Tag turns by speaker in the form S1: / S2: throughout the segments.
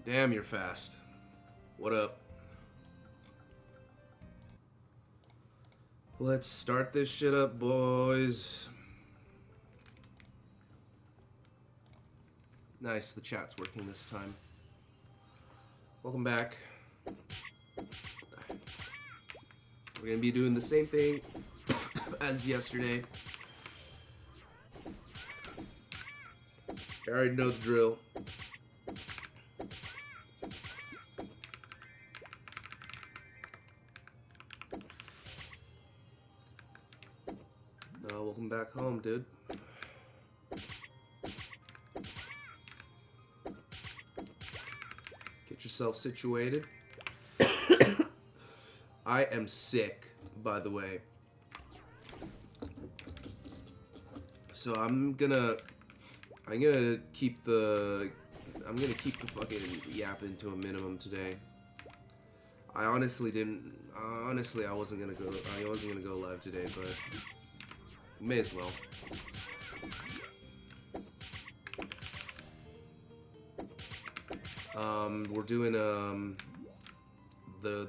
S1: Damn, you're fast. What up? Let's start this shit up, boys. Nice, the chat's working this time. Welcome back. We're gonna be doing the same thing as yesterday. I already know the drill. Welcome back home, dude. Get yourself situated. I am sick, by the way. So I'm gonna keep the fucking yapping to a minimum today. I honestly I wasn't gonna go live today, but may as well. We're doing the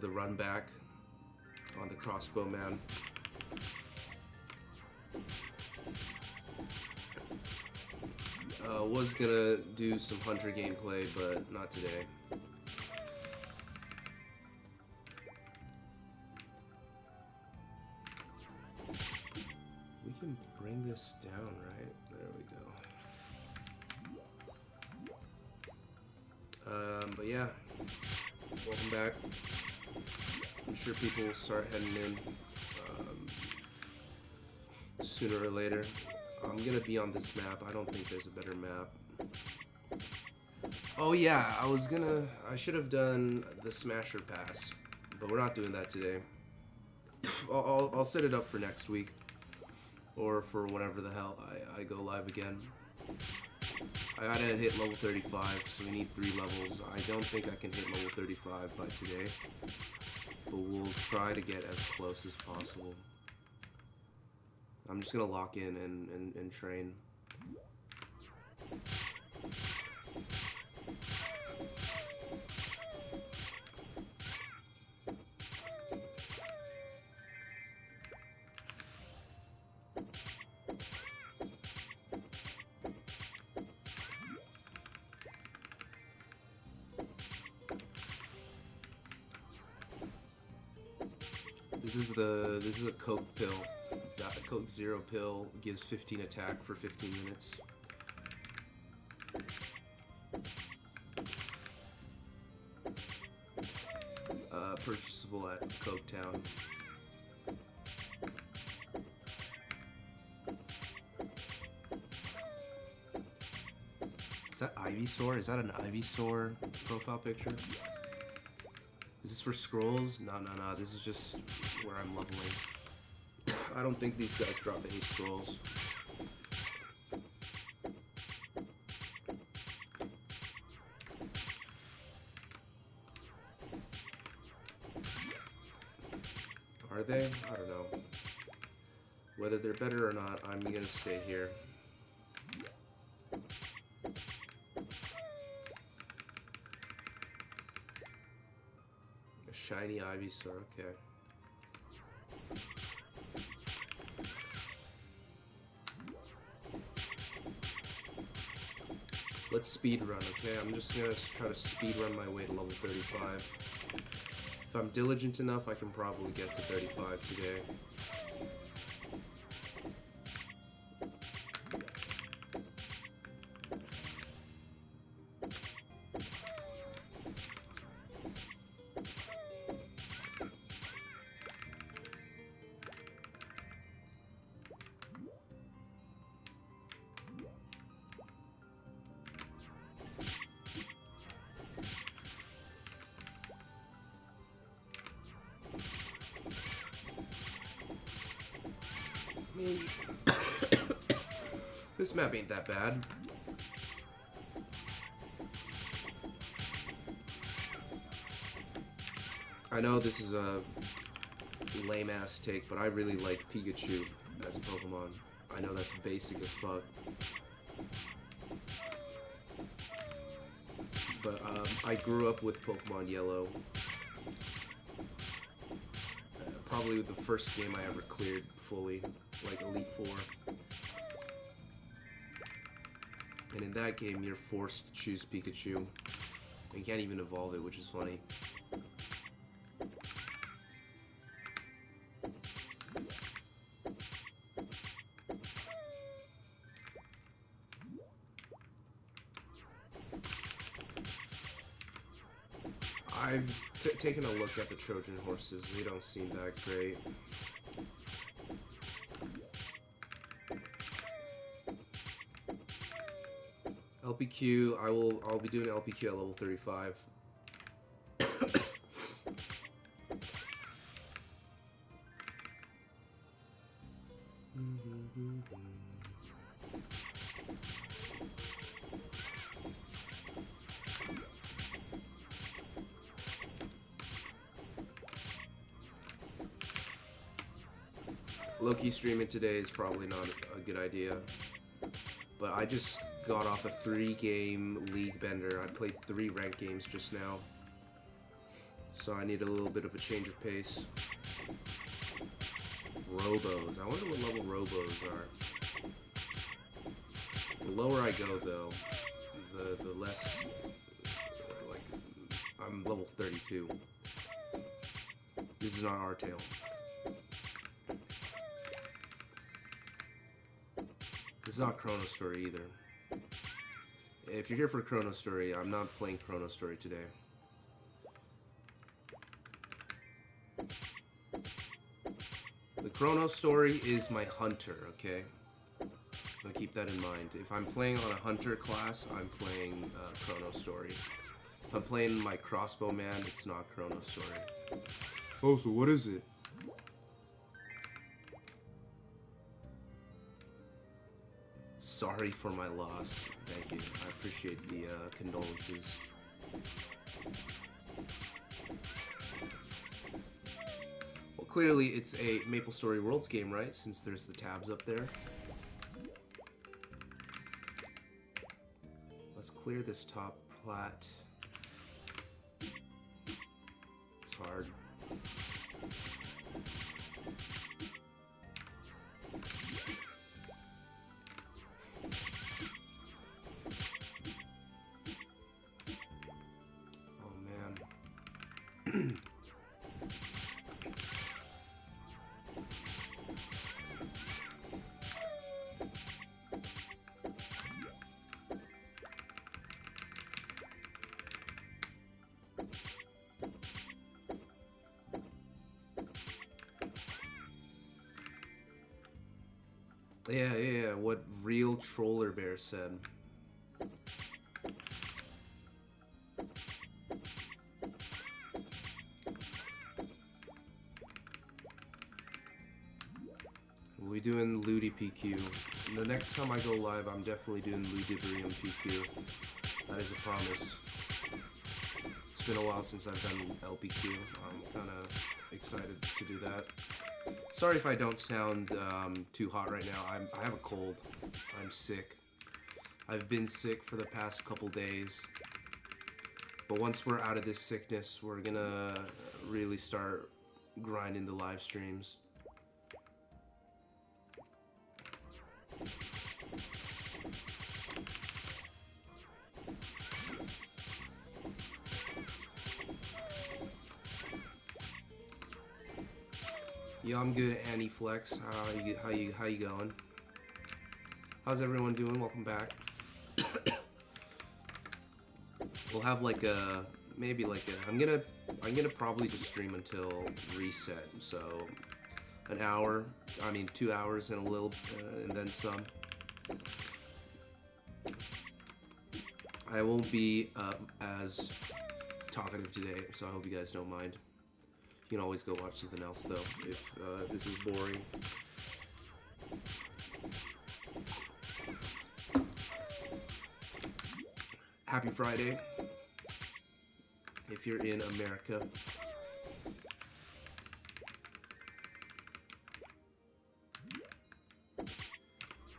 S1: run back on the crossbow man. Was gonna do some hunter gameplay, but not today. We can bring this down, right? There we go. But yeah, welcome back. I'm sure people will start heading in sooner or later. I'm gonna be on this map. I don't think there's a better map. Oh yeah, I should have done the Smasher Pass, but we're not doing that today. I'll set it up for next week, or for whenever the hell I go live again. I gotta hit level 35, so we need 3 levels. I don't think I can hit level 35 by today, but we'll try to get as close as possible. I'm just gonna lock in and train. This is a Coke pill. A Coke Zero pill gives 15 attack for 15 minutes. Purchasable at Coke Town. Is that Ivysaur? Is that an Ivysaur profile picture? Is this for scrolls? No. This is just where I'm leveling. I don't think these guys drop any scrolls. Are they? I don't know. Whether they're better or not, I'm gonna stay here. A shiny Ivysaur, okay. Let's speed run, okay? I'm just gonna try to speed run my way to level 35. If I'm diligent enough, I can probably get to 35 today. This map ain't that bad. I know this is a lame-ass take, but I really like Pikachu as a Pokemon. I know that's basic as fuck. But I grew up with Pokemon Yellow. Probably the first game I ever cleared fully, like Elite Four. And in that game, you're forced to choose Pikachu. You can't even evolve it, which is funny. I've taken a look at the Trojan horses. They don't seem that great. LPQ, I'll be doing LPQ at level 35. Low-key streaming today is probably not a good idea. But I just got off a 3-game league bender. I played 3 ranked games just now. So I need a little bit of a change of pace. Robos. I wonder what level Robos are. The lower I go, though, the less... like, I'm level 32. This is not our tale. It's not Chrono Story either. If you're here for Chrono Story, I'm not playing Chrono Story today. The Chrono Story is my hunter, okay? So keep that in mind. If I'm playing on a hunter class, I'm playing Chrono Story. If I'm playing my crossbow man, it's not Chrono Story. Oh, so what is it? Sorry for my loss. Thank you. I appreciate the condolences. Well, clearly it's a MapleStory Worlds game, right? Since there's the tabs up there. Let's clear this top plat. It's hard. Yeah, what Real Troller Bear said. We'll be doing Ludi PQ. And the next time I go live, I'm definitely doing Ludiberium PQ. That is a promise. It's been a while since I've done LPQ. I'm kind of excited to do that. Sorry if I don't sound too hot right now. I have a cold. I'm sick. I've been sick for the past couple days. But once we're out of this sickness, we're gonna really start grinding the live streams. Yeah, I'm good, Annie Flex. How you going? How's everyone doing? Welcome back. We'll have like a I'm gonna probably just stream until reset. So an hour, 2 hours and a little and then some. I won't be as talkative today, so I hope you guys don't mind. You can always go watch something else, though, if this is boring. Happy Friday, if you're in America.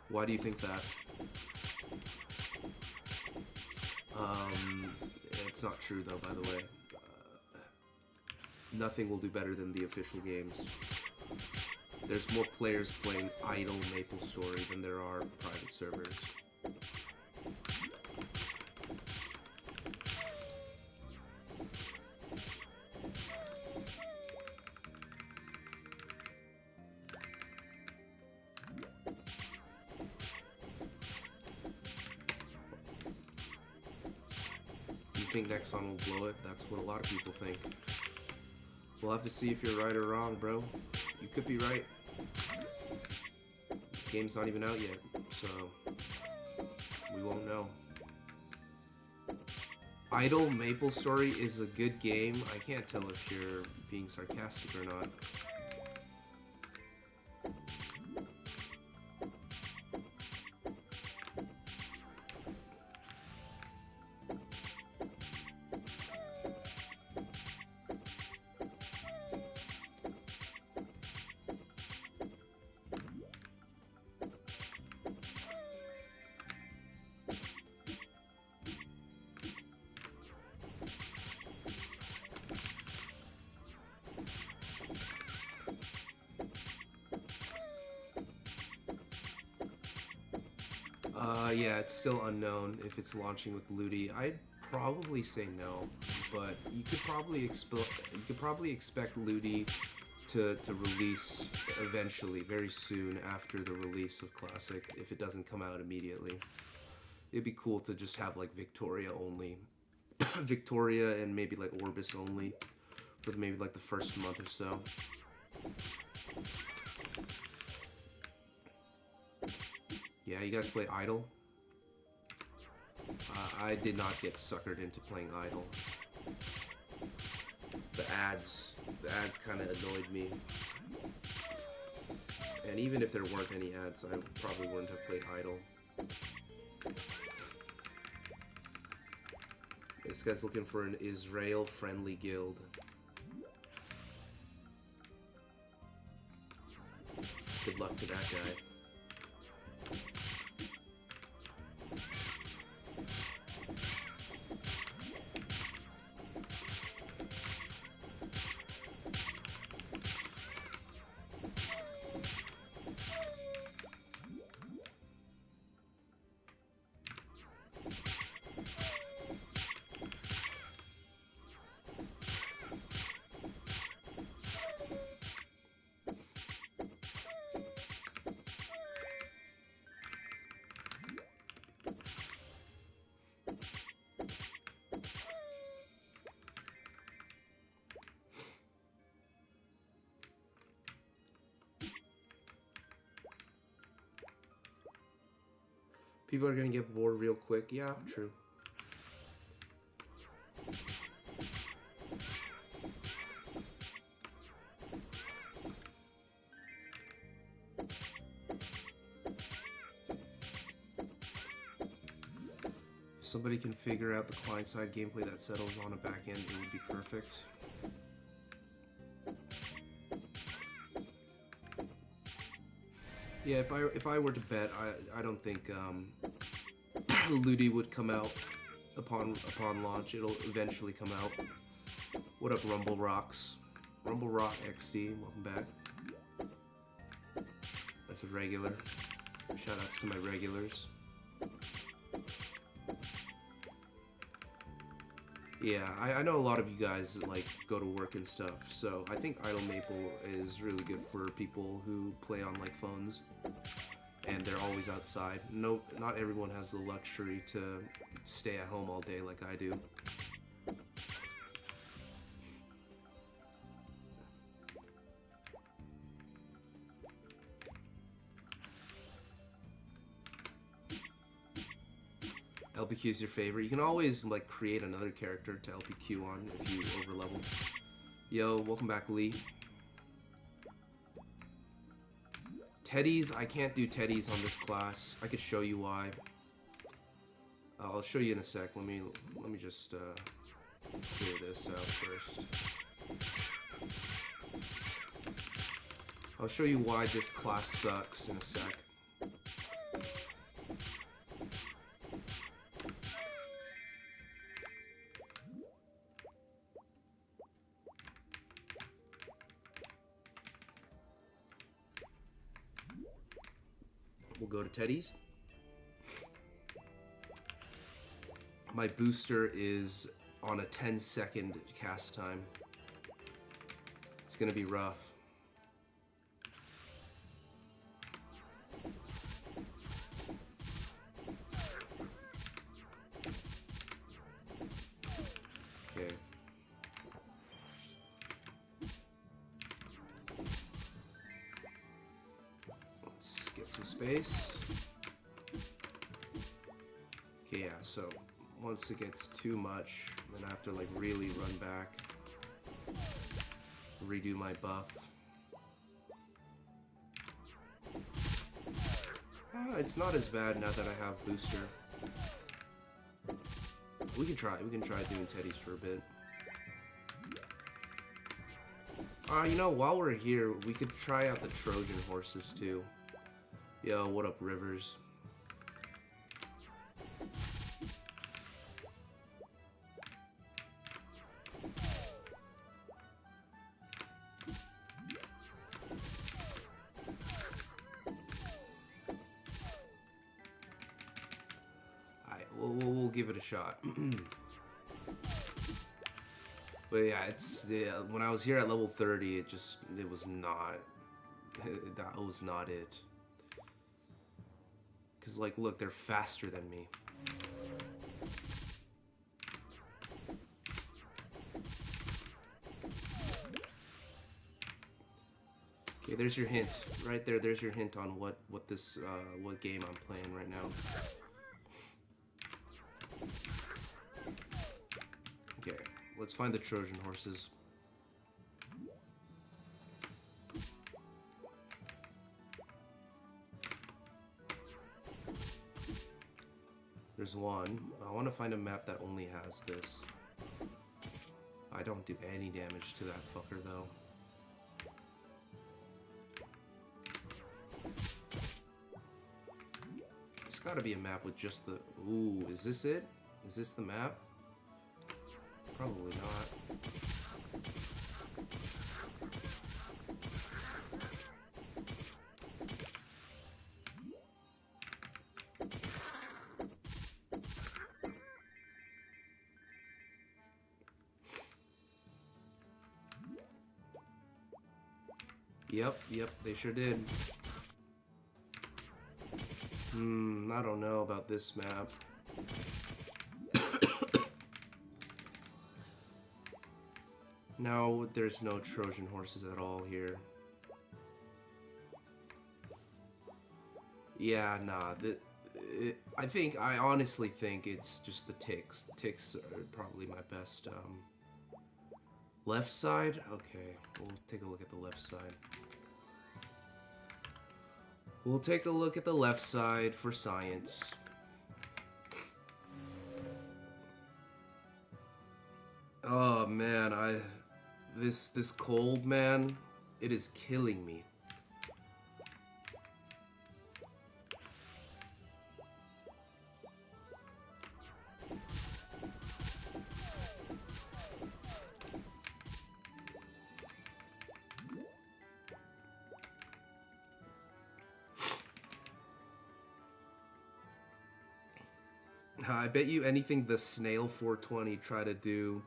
S1: Why do you think that? It's not true though, by the way. Nothing will do better than the official games. There's more players playing idle MapleStory than there are private servers. You think Nexon will blow it? That's what a lot of people think. We'll have to see if you're right or wrong, bro. You could be right. The game's not even out yet, so we won't know. Idle MapleStory is a good game. I can't tell if you're being sarcastic or not. Yeah, it's still unknown if it's launching with Ludi. I'd probably say no, but you could probably expect Ludi to release eventually, very soon after the release of Classic, if it doesn't come out immediately. It'd be cool to just have like Victoria only, Victoria and maybe like Orbis only for maybe like the first month or so. Yeah, you guys play Idle? I did not get suckered into playing Idle. The ads kind of annoyed me. And even if there weren't any ads, I probably wouldn't have played Idle. This guy's looking for an Israel-friendly guild. Good luck to that guy. People are gonna get bored real quick. Yeah, true. If somebody can figure out the client-side gameplay that settles on a back end, it would be perfect. Yeah, if I were to bet, I don't think Ludi would come out upon launch. It'll eventually come out. What up, Rumble Rocks? Rumble Rock XD, welcome back. That's a regular. Shoutouts to my regulars. Yeah, I know a lot of you guys like go to work and stuff, so I think Idle Maple is really good for people who play on like phones and they're always outside. Nope, not everyone has the luxury to stay at home all day like I do. LPQ is your favorite. You can always like create another character to LPQ on if you overlevel. Yo, welcome back, Lee. Teddies, I can't do Teddies on this class. I could show you why. I'll show you in a sec. Let me just clear this out first. I'll show you why this class sucks in a sec. We'll go to Teddy's. My booster is on a 10-second cast time. It's gonna be rough. Okay. Let's get some space. Okay, yeah, so once it gets too much, then I have to like really run back, redo my buff. It's not as bad now that I have booster. We can try doing Teddy's for a bit. You know, while we're here, we could try out the Trojan horses too. Yo, what up, Rivers? We'll give it a shot. But yeah, when I was here at level 30, it was not that was not it. Cause like, look, they're faster than me. Okay, there's your hint right there. There's your hint on what game I'm playing right now. Okay, let's find the Trojan horses. There's one. I want to find a map that only has this. I don't do any damage to that fucker though. There's gotta be a map with just the... Ooh, is this it? Is this the map? Probably not. Yep, they sure did. I don't know about this map. No, there's no Trojan horses at all here. Yeah, nah. I honestly think it's just the ticks. The ticks are probably my best. Left side? Okay, we'll take a look at the left side. We'll take a look at the left side for science. Oh man, this cold, man, it is killing me. I bet you anything the Snail 420 try to do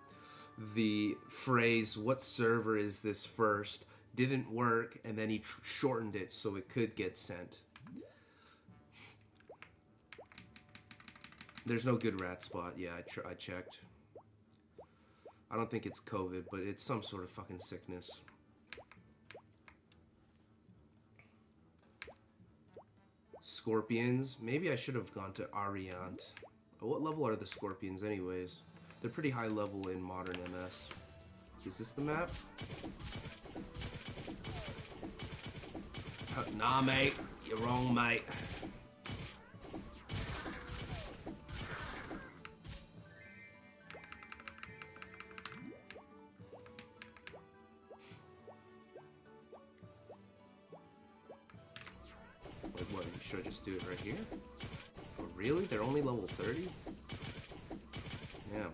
S1: the phrase, what server is this first, didn't work, and then he shortened it so it could get sent. There's no good rat spot. Yeah, I checked. I don't think it's COVID, but it's some sort of fucking sickness. Scorpions? Maybe I should have gone to Ariant. What level are the Scorpions anyways? They're pretty high level in modern MS. Is this the map? Nah, mate. You're wrong, mate. Like what? Should I just do it right here? Oh, really? They're only level 30? Yeah.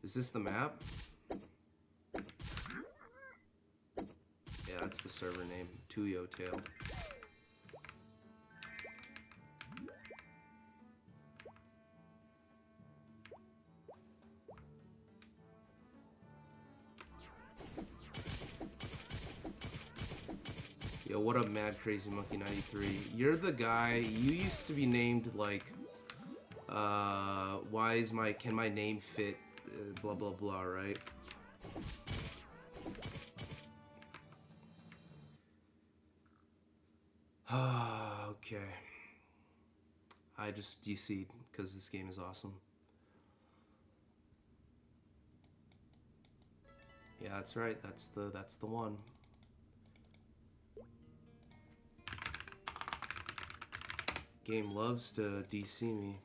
S1: Is this the map? Yeah, that's the server name. Tuyo Tail. Yo, what up, Mad Crazy Monkey 93? You're the guy. You used to be named like, can my name fit? Blah blah blah, right? Okay. I just DC'd because this game is awesome. Yeah, that's right. That's the one. Game loves to DC me.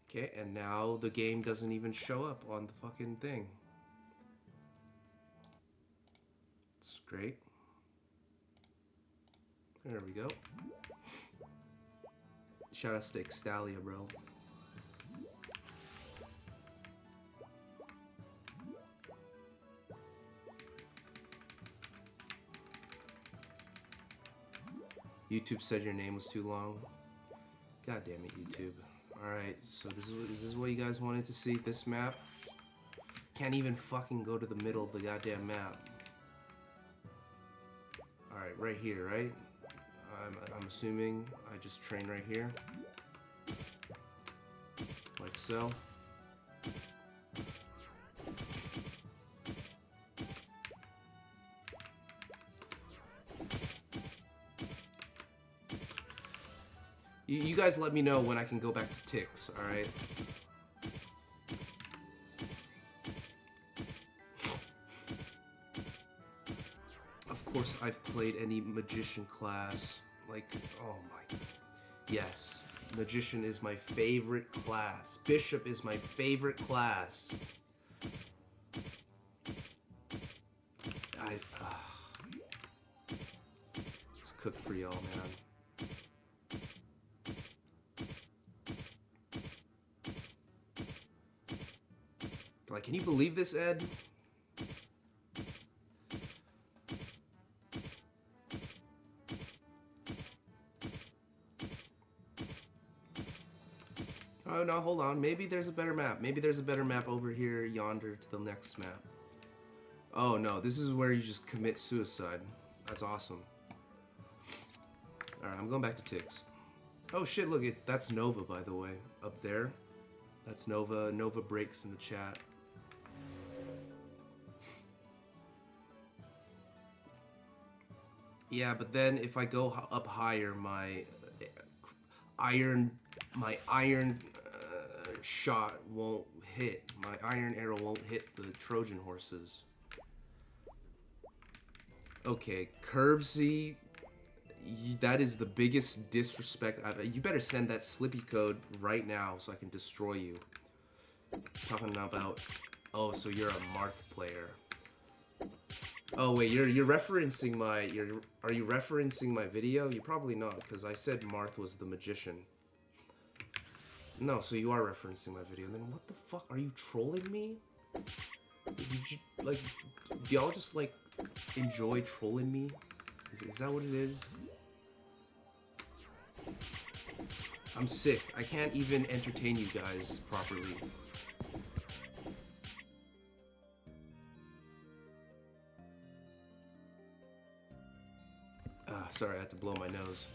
S1: Okay, and now the game doesn't even show up on the fucking thing. It's great. There we go. Shout out to Xtalia, bro. YouTube said your name was too long. God damn it, YouTube. Alright, so is this what you guys wanted to see? This map? Can't even fucking go to the middle of the goddamn map. Alright, right here, right? I'm assuming I just train right here. Like so. You guys let me know when I can go back to ticks, alright? Of course, I've played any magician class. Like, oh my... Yes, magician is my favorite class. Bishop is my favorite class. It's cooked for y'all, man. Like, can you believe this, Ed? Oh, no, hold on. Maybe there's a better map. Maybe there's a better map over here, yonder, to the next map. Oh, no. This is where you just commit suicide. That's awesome. Alright, I'm going back to ticks. Oh, shit, look. That's Nova, by the way. Up there. That's Nova. Nova breaks in the chat. Yeah, but then if I go up higher, my iron shot won't hit. My iron arrow won't hit the Trojan horses. Okay, Curbsy, that is the biggest disrespect you better send that Slippy code right now so I can destroy you. Talking about, oh, so you're a Marth player. Oh wait, you're referencing my are you referencing my video? You probably not, because I said Marth was the magician. No, so you are referencing my video. And then what the fuck? Are you trolling me? Did you, like, do y'all just, like, enjoy trolling me? Is that what it is? I'm sick. I can't even entertain you guys properly. Sorry, I had to blow my nose.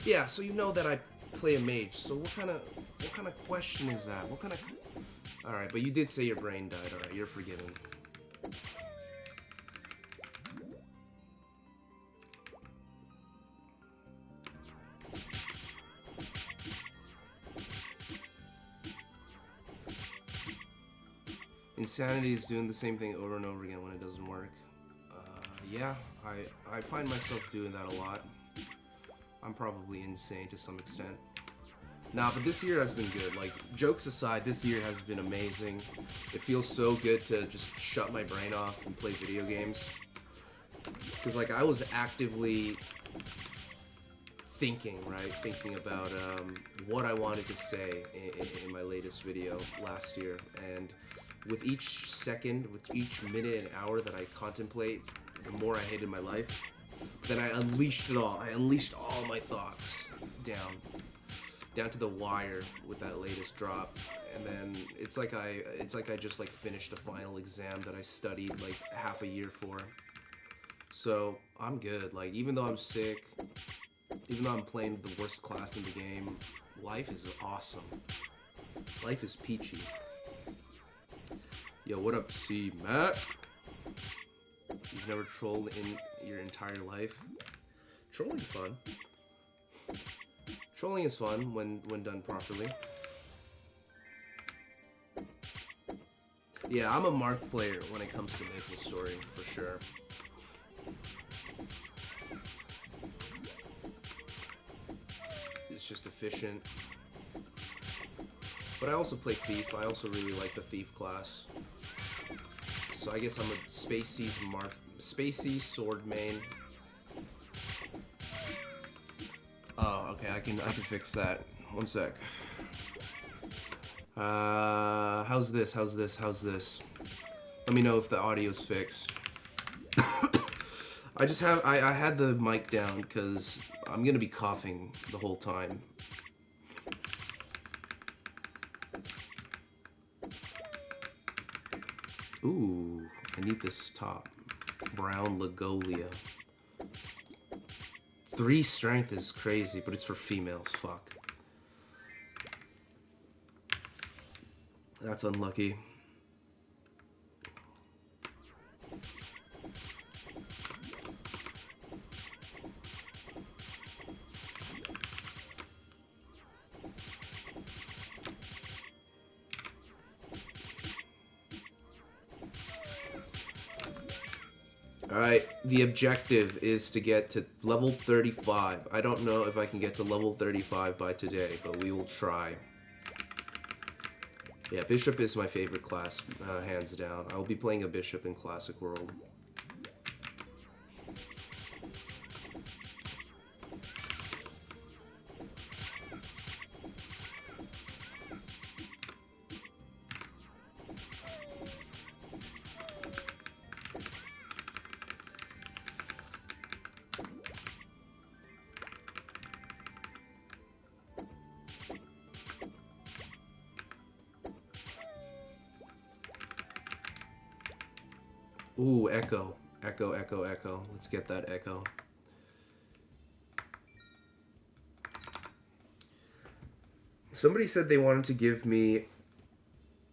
S1: Yeah, so you know that I play a mage. So what kind of question is that? What kind of... Alright, but you did say your brain died. Alright, you're forgiven. Insanity is doing the same thing over and over again when it doesn't work. Yeah, I find myself doing that a lot. I'm probably insane to some extent. Nah, but this year has been good. Like, jokes aside, this year has been amazing. It feels so good to just shut my brain off and play video games. Because, like, I was actively thinking, right? Thinking about what I wanted to say in my latest video last year. And with each second, with each minute and hour that I contemplate, the more I hated my life. Then I unleashed it all. I unleashed all my thoughts down to the wire with that latest drop. And then it's like I just like finished a final exam that I studied like half a year for. So I'm good. Like, even though I'm sick, even though I'm playing the worst class in the game, life is awesome. Life is peachy. Yo, what up, C Matt? You've never trolled in your entire life? Trolling's fun. Trolling is fun when done properly. Yeah, I'm a Marth player when it comes to MapleStory, for sure. It's just efficient. But I also play Thief. I also really like the Thief class. So I guess I'm a Spacey Sword main. Oh, okay, I can fix that. One sec. How's this? Let me know if the audio's fixed. I had the mic down because I'm gonna be coughing the whole time. Ooh, I need this top. Brown Lagolia. 3 strength is crazy, but it's for females, fuck. That's unlucky. Alright, the objective is to get to level 35. I don't know if I can get to level 35 by today, but we will try. Yeah, Bishop is my favorite class, hands down. I will be playing a Bishop in Classic World. Ooh, Echo. Echo, Echo, Echo. Let's get that Echo. Somebody said they wanted to give me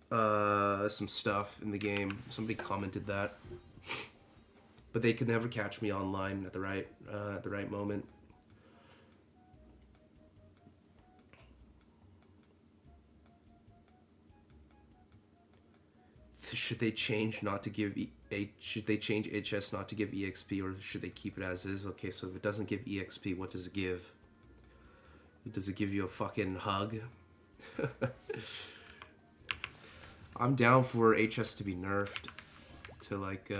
S1: some stuff in the game. Somebody commented that. But they could never catch me online at the right moment. Should they change not to give should they change HS not to give EXP, or should they keep it as is? Okay, so if it doesn't give EXP, what does it give? Does it give you a fucking hug? I'm down for HS to be nerfed to like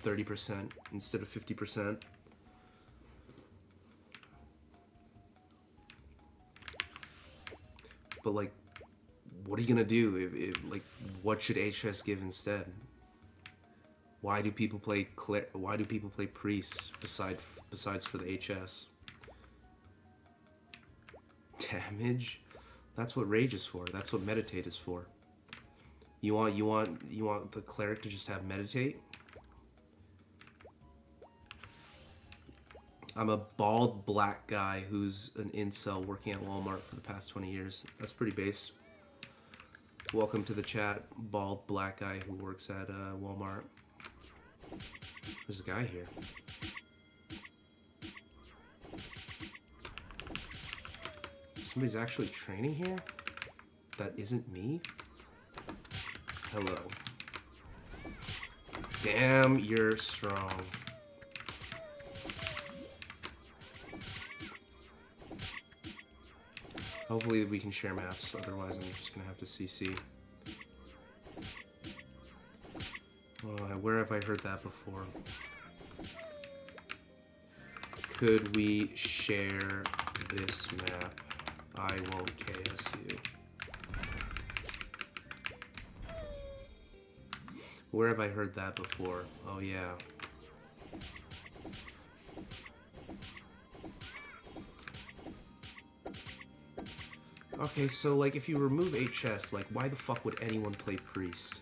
S1: 30% instead of 50%. But like, what are you gonna do? If like, what should HS give instead? Why do people play priests besides for the HS? Damage? That's what rage is for. That's what meditate is for. You want the cleric to just have meditate? I'm a bald black guy who's an incel working at Walmart for the past 20 years. That's pretty based. Welcome to the chat, bald black guy who works at Walmart. There's a guy here. Somebody's actually training here? That isn't me? Hello. Damn, you're strong. Hopefully we can share maps, otherwise I'm just gonna have to CC. Where have I heard that before? Could we share this map? I won't KS you. Where have I heard that before? Oh, yeah. Okay, so, like, if you remove HS, like, why the fuck would anyone play Priest?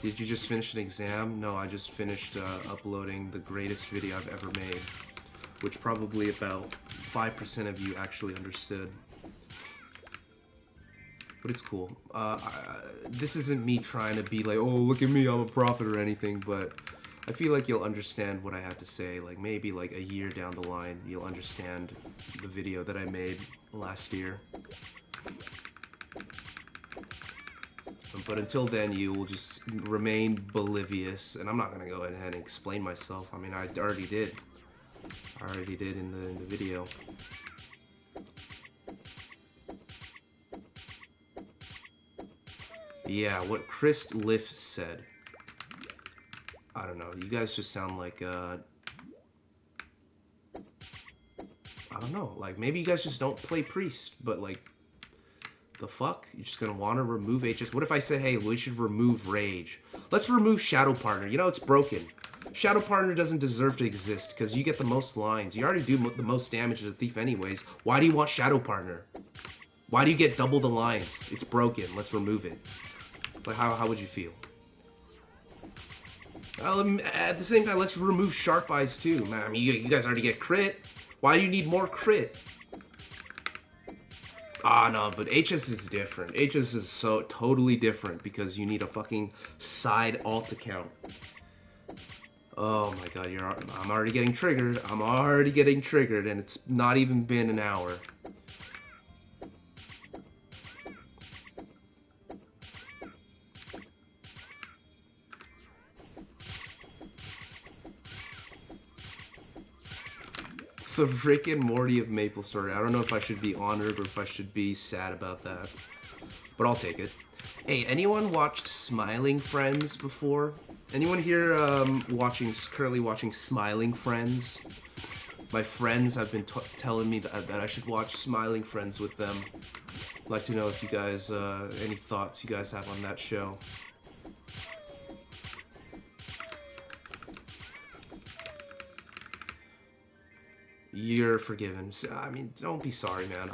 S1: Did you just finish an exam? No, I just finished uploading the greatest video I've ever made, which probably about 5% of you actually understood. But it's cool. This isn't me trying to be like, oh, look at me, I'm a prophet or anything, but I feel like you'll understand what I had to say. Like, maybe like a year down the line, you'll understand the video that I made last year. But until then, you will just remain oblivious, and I'm not going to go ahead and explain myself. I mean, I already did. I already did in the video. Yeah, what Chris Liff said. I don't know. You guys just sound like, I don't know. Like, maybe you guys just don't play Priest, but like, the fuck? You're just gonna want to remove HS? What if I said, hey, we should remove Rage? Let's remove Shadow Partner. You know, it's broken. Shadow Partner doesn't deserve to exist because you get the most lines. You already do the most damage as a thief anyways. Why do you want Shadow Partner? Why do you get double the lines? It's broken. Let's remove it. Like, how would you feel? At the same time, let's remove Sharp Eyes too. Man, I mean, you guys already get crit. Why do you need more crit? Ah, no, but HS is different. HS is so totally different because you need a fucking side alt account. Oh my god, I'm already getting triggered. I'm already getting triggered, and it's not even been an hour. The Rick and Morty of Maple Story. I don't know if I should be honored or if I should be sad about that, but I'll take it. Hey, anyone watched Smiling Friends before? Anyone here currently watching Smiling Friends? My friends have been telling me that I should watch Smiling Friends with them. I'd like to know if you guys, any thoughts you guys have on that show. You're forgiven. I mean, don't be sorry, man.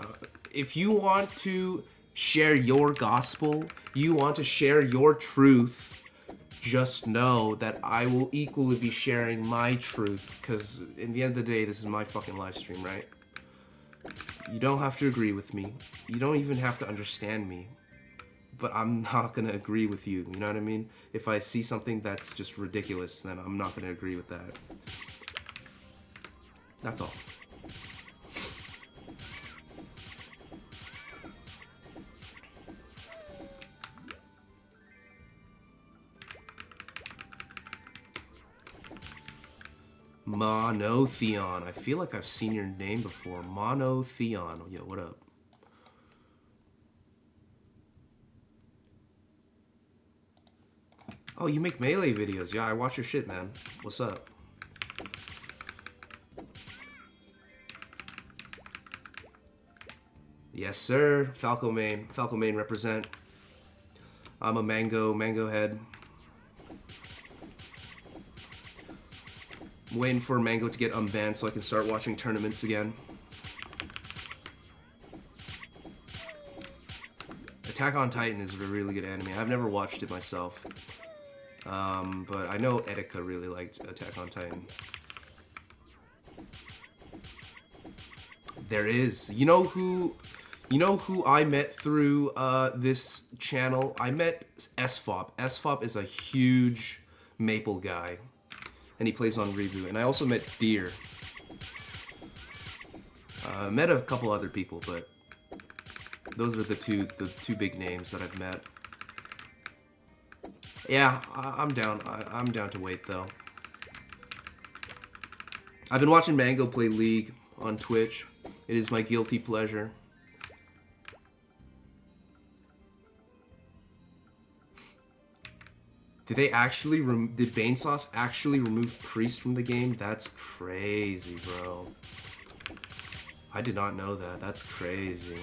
S1: If you want to share your gospel, you want to share your truth, just know that I will equally be sharing my truth, because in the end of the day, this is my fucking live stream, right? You don't have to agree with me. You don't even have to understand me. But I'm not going to agree with you, you know what I mean? If I see something that's just ridiculous, then I'm not going to agree with that. That's all. Monotheon. I feel like I've seen your name before. Monotheon. Yo, what up? Oh, you make melee videos. Yeah, I watch your shit, man. What's up? Yes, sir. Falco main. Falco main represent. I'm a mango head. I'm waiting for Mango to get unbanned so I can start watching tournaments again. Attack on Titan is a really good anime. I've never watched it myself. But I know Etika really liked Attack on Titan. There is. You know who I met through this channel? I met SFOP. SFOP is a huge Maple guy, and he plays on Reboot. And I also met Deer. Met a couple other people, but those are the two big names that I've met. Yeah, I'm down. I'm down to wait though. I've been watching Mango play League on Twitch. It is my guilty pleasure. Did they actually did Bane Sauce actually remove Priest from the game? That's crazy, bro. I did not know that. That's crazy.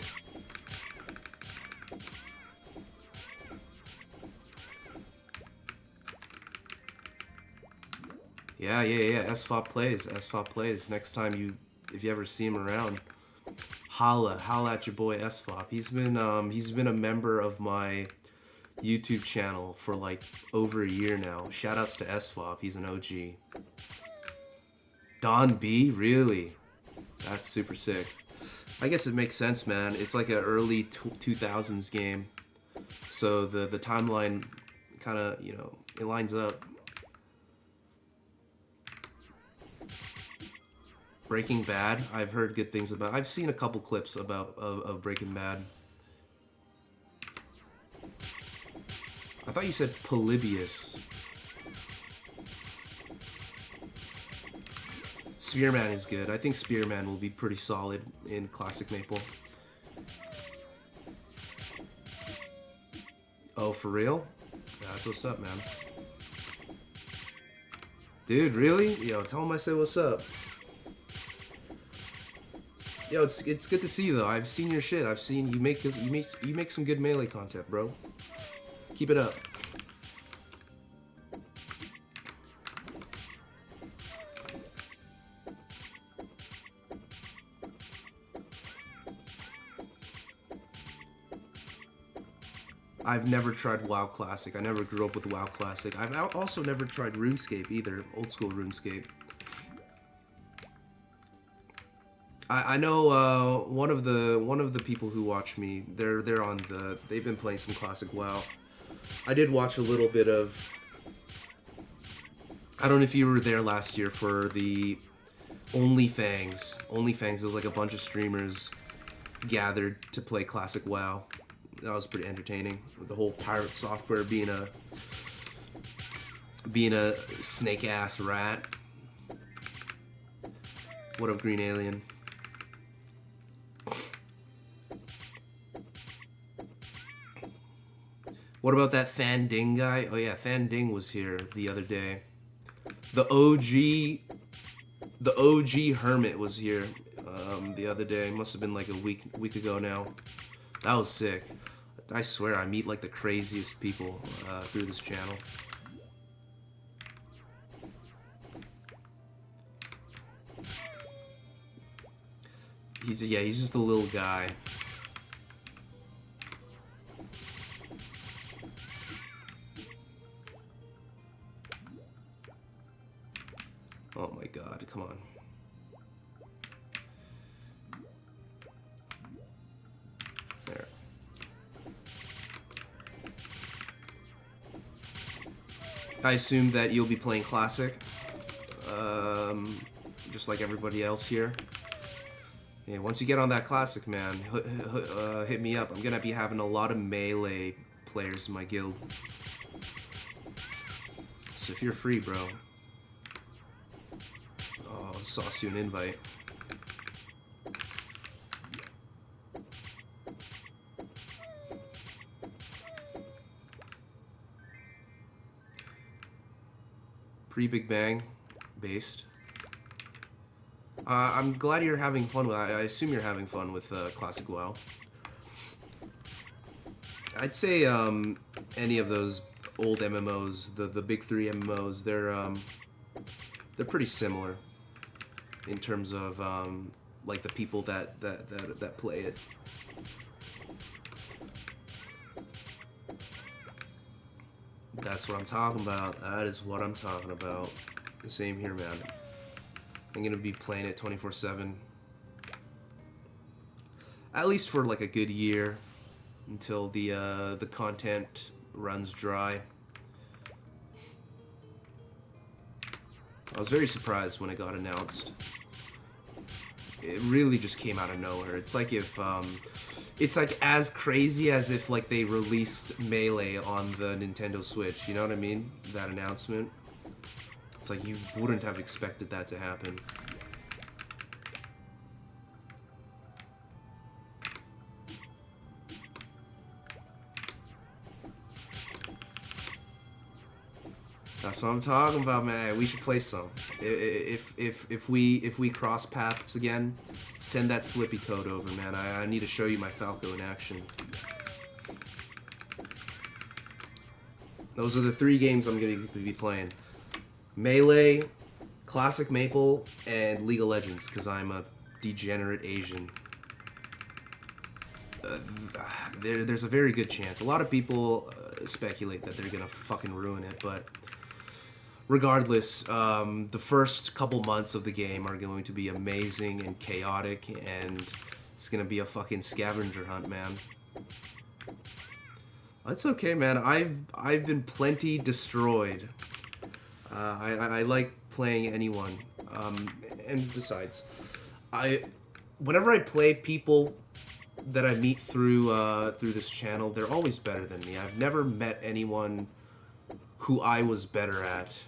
S1: Yeah. SFOP plays. SFOP plays. Next time if you ever see him around, holla at your boy SFOP. He's been a member of my YouTube channel for like over a year now. Shoutouts to SFOP. He's an OG. Don B, really? That's super sick. I guess it makes sense, man. It's like an early 2000s game, so the timeline kind of, you know, it lines up. Breaking Bad, I've heard good things about. I've seen a couple clips of Breaking Bad. I thought you said Polybius. Spearman is good. I think Spearman will be pretty solid in Classic Maple. Oh, for real? Yeah, that's what's up, man. Dude, really? Yo, tell him I said what's up. Yo, it's good to see you though. I've seen your shit. I've seen you make some good melee content, bro. Keep it up. I've never tried WoW Classic. I never grew up with WoW Classic. I've also never tried RuneScape either. Old school RuneScape. I know one of the people who watch me. They've been playing some classic WoW. I did watch a little bit of. I don't know if you were there last year for the OnlyFangs. There was like a bunch of streamers gathered to play classic WoW. That was pretty entertaining. With the whole pirate software being a snake ass rat. What up, Green Alien? What about that Fanding guy? Oh yeah, Fanding was here the other day. The OG Hermit was here the other day. Must have been like a week ago now. That was sick. I swear I meet like the craziest people through this channel. He's just a little guy. Oh my god, come on. There. I assume that you'll be playing Classic, just like everybody else here. Yeah, once you get on that Classic, man, hit me up. I'm gonna be having a lot of melee players in my guild. So if you're free, bro, I'll sauce you an invite. Pre-Big Bang based. I'm glad you're having fun with. I assume you're having fun with Classic WoW. I'd say any of those old MMOs, the big three MMOs, they're pretty similar in terms of like the people that play it. That's what I'm talking about. That is what I'm talking about. The same here, man. I'm gonna be playing it 24/7. At least for like a good year, until the content runs dry. I was very surprised when it got announced. It really just came out of nowhere. It's like if it's like as crazy as if like they released Melee on the Nintendo Switch. You know what I mean? That announcement. It's like you wouldn't have expected that to happen. That's what I'm talking about, man. We should play some. If we cross paths again, Send that Slippy code over, man. I need to show you my Falco in action. Those are the 3 games I'm going to be playing. Melee, Classic Maple, and League of Legends, because I'm a degenerate Asian. There's a very good chance. A lot of people speculate that they're going to fucking ruin it, but regardless, the first couple months of the game are going to be amazing and chaotic, and it's going to be a fucking scavenger hunt, man. That's okay, man. I've been plenty destroyed. I like playing anyone, and besides, whenever I play people that I meet through this channel, they're always better than me. I've never met anyone who I was better at,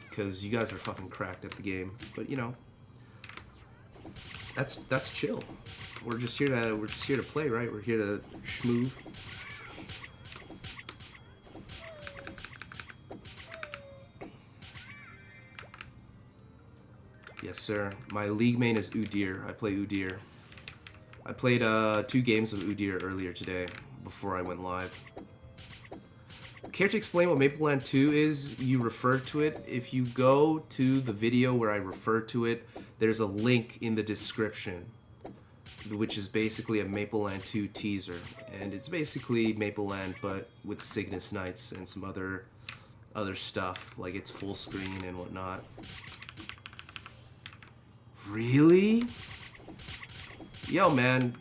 S1: because you guys are fucking cracked at the game. But you know, that's chill. We're just here to play, right? We're here to schmoove. Yes, sir. My league main is Udyr. I play Udyr. I played 2 games of Udyr earlier today before I went live. Care to explain what Maple Land 2 is? You refer to it. If you go to the video where I refer to it, there's a link in the description, which is basically a Maple Land 2 teaser. And it's basically Maple Land, but with Cygnus Knights and some other stuff, like it's full screen and whatnot. Really? Yo, man,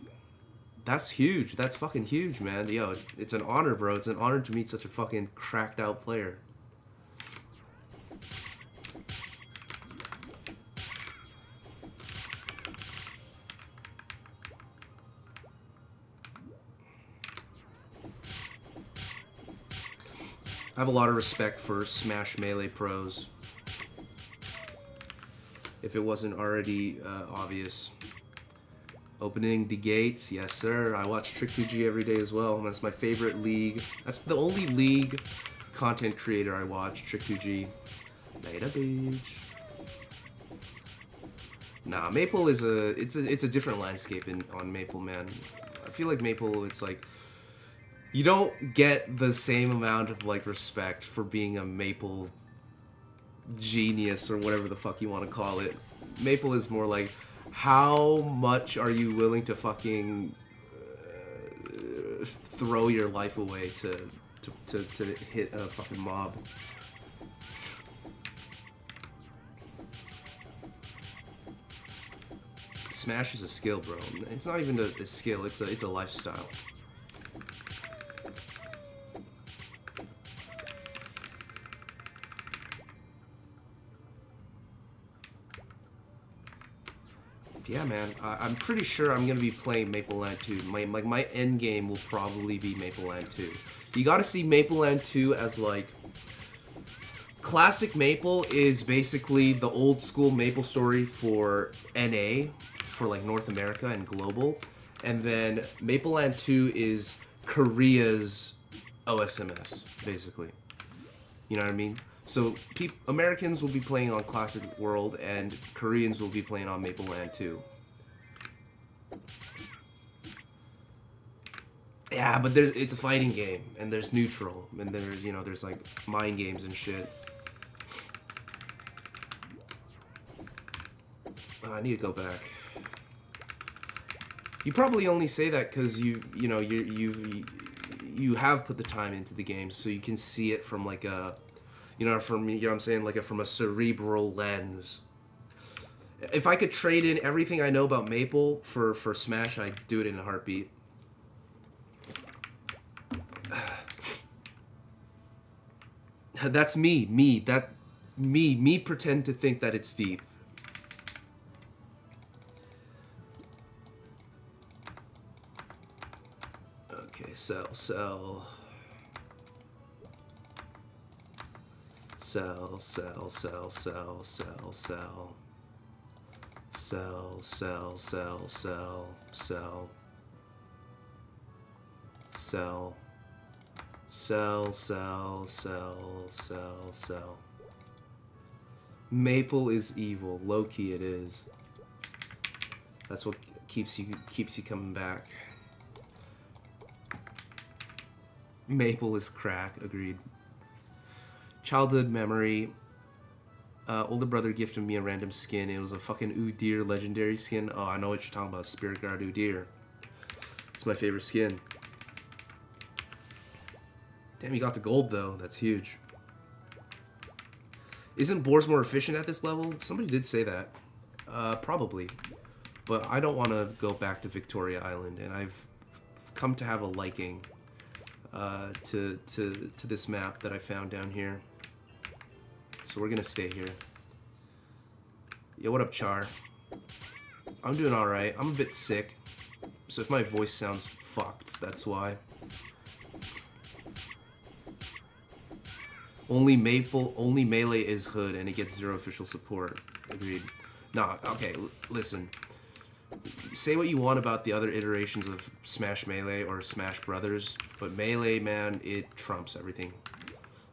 S1: that's huge. That's fucking huge, man. Yo, it's an honor, bro. It's an honor to meet such a fucking cracked out player. I have a lot of respect for Smash Melee pros. If it wasn't already obvious. Opening the gates, yes sir. I watch Trick2G every day as well. That's my favorite league. That's the only league content creator I watch, Trick2G. Later, bitch. Nah, Maple is it's a different landscape on Maple, man. I feel like Maple, it's like you don't get the same amount of like respect for being a Maple genius or whatever the fuck you want to call it. Maple is more like, how much are you willing to fucking throw your life away to hit a fucking mob? Smash is a skill, bro. It's not even a skill. It's a lifestyle. Yeah, man. I'm pretty sure I'm gonna be playing Maple Land 2. My end game will probably be Maple Land 2. You gotta see Maple Land 2 as like classic Maple is basically the old school Maple story for NA, for like North America and global, and then Maple Land 2 is Korea's OSMS, basically. You know what I mean? So Americans will be playing on Classic World, and Koreans will be playing on Maple Land 2. Yeah, but it's a fighting game, and there's neutral, and there's like mind games and shit. I need to go back. You probably only say that because you have put the time into the game, so you can see it from like a. From what I'm saying, like from a cerebral lens. If I could trade in everything I know about Maple for Smash, I'd do it in a heartbeat. That's me pretend to think that it's deep. Okay, sell. Sell. Maple is evil. Low-key it is. That's what keeps you coming back. Maple is crack, agreed. Childhood memory. Older brother gifted me a random skin. It was a fucking Udyr legendary skin. Oh, I know what you're talking about. Spirit Guard Udyr. It's my favorite skin. Damn, you got the gold though. That's huge. Isn't Boars more efficient at this level? Somebody did say that. Probably. But I don't want to go back to Victoria Island, and I've come to have a liking to this map that I found down here. So we're gonna stay here. Yo, what up, Char? I'm doing alright. I'm a bit sick. So if my voice sounds fucked, that's why. Only melee is hood, and it gets 0 official support. Agreed. Nah, okay, listen. Say what you want about the other iterations of Smash Melee or Smash Brothers, but Melee, man, it trumps everything.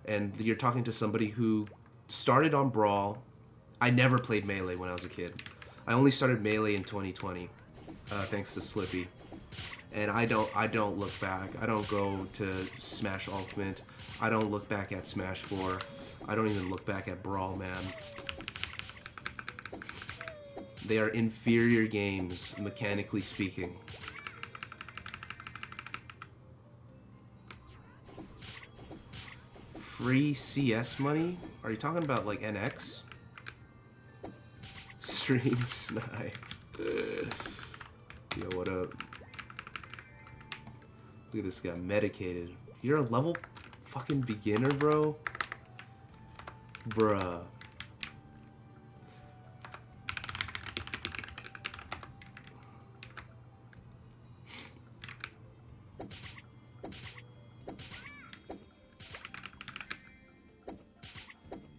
S1: And you're talking to somebody who started on Brawl. I never played Melee when I was a kid. I only started Melee in 2020, thanks to Slippy. And I don't look back. I don't go to Smash Ultimate. I don't look back at Smash 4. I don't even look back at Brawl, man. They are inferior games, mechanically speaking. Free CS money? Are you talking about like NX? Stream snipe. Yo, what up? Look at this guy, medicated. You're a level fucking beginner, bro? Bruh.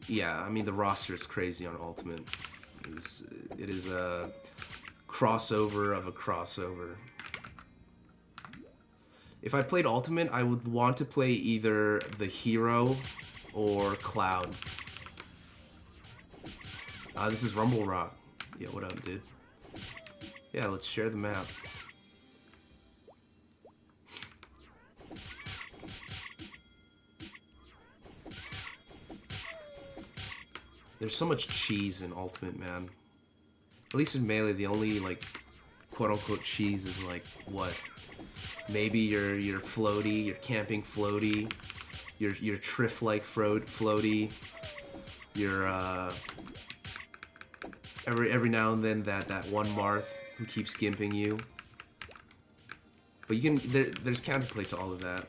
S1: Yeah, I mean, the roster is crazy on Ultimate. It is a crossover of a crossover. If I played Ultimate, I would want to play either the Hero or Cloud. This is Rumble Rock. Yeah, what up, dude? Yeah, let's share the map. There's so much cheese in Ultimate, man. At least in Melee, the only, like, quote-unquote cheese is, like, what? Maybe your floaty, your camping floaty, your Triff-like floaty, your, every now and then that one Marth who keeps gimping you. But you can, there's counterplay to all of that.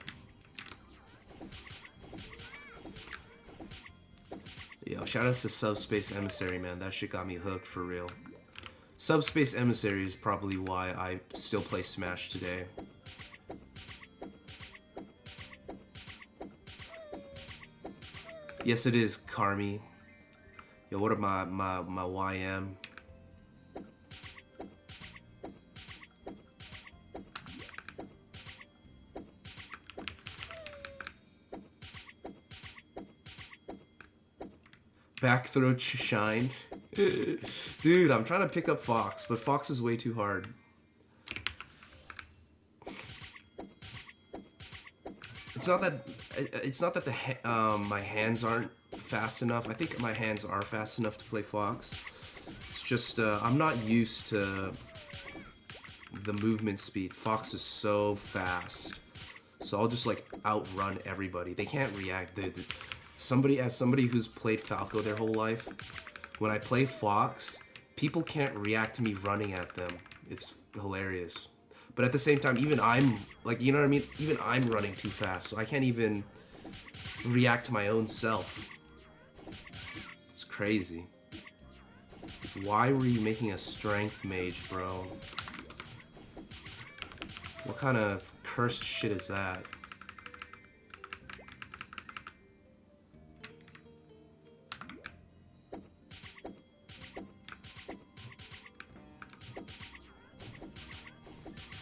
S1: Yo, shoutouts to Subspace Emissary, man. That shit got me hooked for real. Subspace Emissary is probably why I still play Smash today. Yes, it is, Carmi. Yo, what up, my YM? Back throw shine. Dude, I'm trying to pick up Fox, but Fox is way too hard. It's not that my hands aren't fast enough. I think my hands are fast enough to play Fox. It's just I'm not used to the movement speed. Fox is so fast, so I'll just like outrun everybody. They can't react. Somebody who's played Falco their whole life, when I play Fox, people can't react to me running at them. It's hilarious. But at the same time, even I'm, like, you know what I mean? Even I'm running too fast, so I can't even react to my own self. It's crazy. Why were you making a strength mage, bro? What kind of cursed shit is that?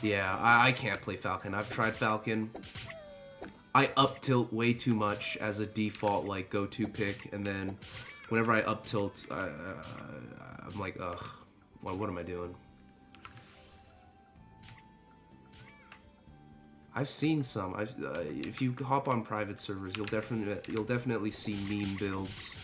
S1: Yeah, I can't play Falcon. I've tried Falcon. I up tilt way too much as a default like go-to pick, and then whenever I up tilt, I'm like, ugh, what am I doing? I've seen some. If you hop on private servers, you'll definitely see meme builds.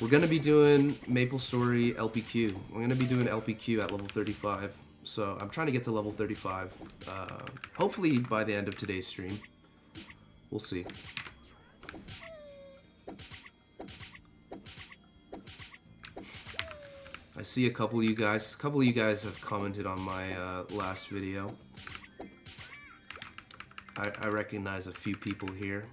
S1: We're gonna be doing MapleStory LPQ. We're gonna be doing LPQ at level 35. So I'm trying to get to level 35. Hopefully by the end of today's stream. We'll see. I see a couple of you guys. Have commented on my last video. I recognize a few people here.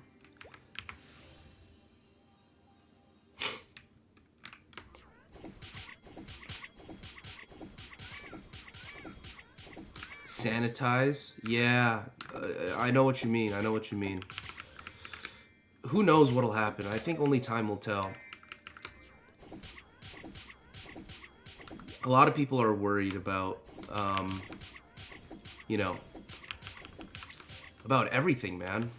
S1: Sanitize? Yeah, I know what you mean. I know what you mean. Who knows what'll happen? I think only time will tell. A lot of people are worried about, you know, about everything, man.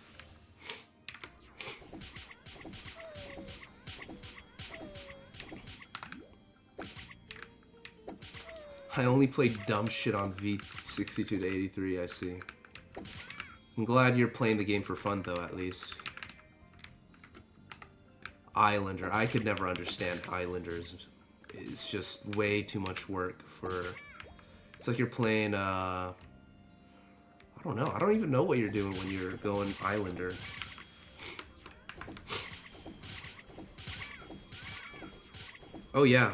S1: I only played dumb shit on V62 to 83, I see. I'm glad you're playing the game for fun, though, at least. Islander. I could never understand Islanders. It's just way too much work for... It's like you're playing, I don't know. I don't even know what you're doing when you're going Islander. Oh, yeah.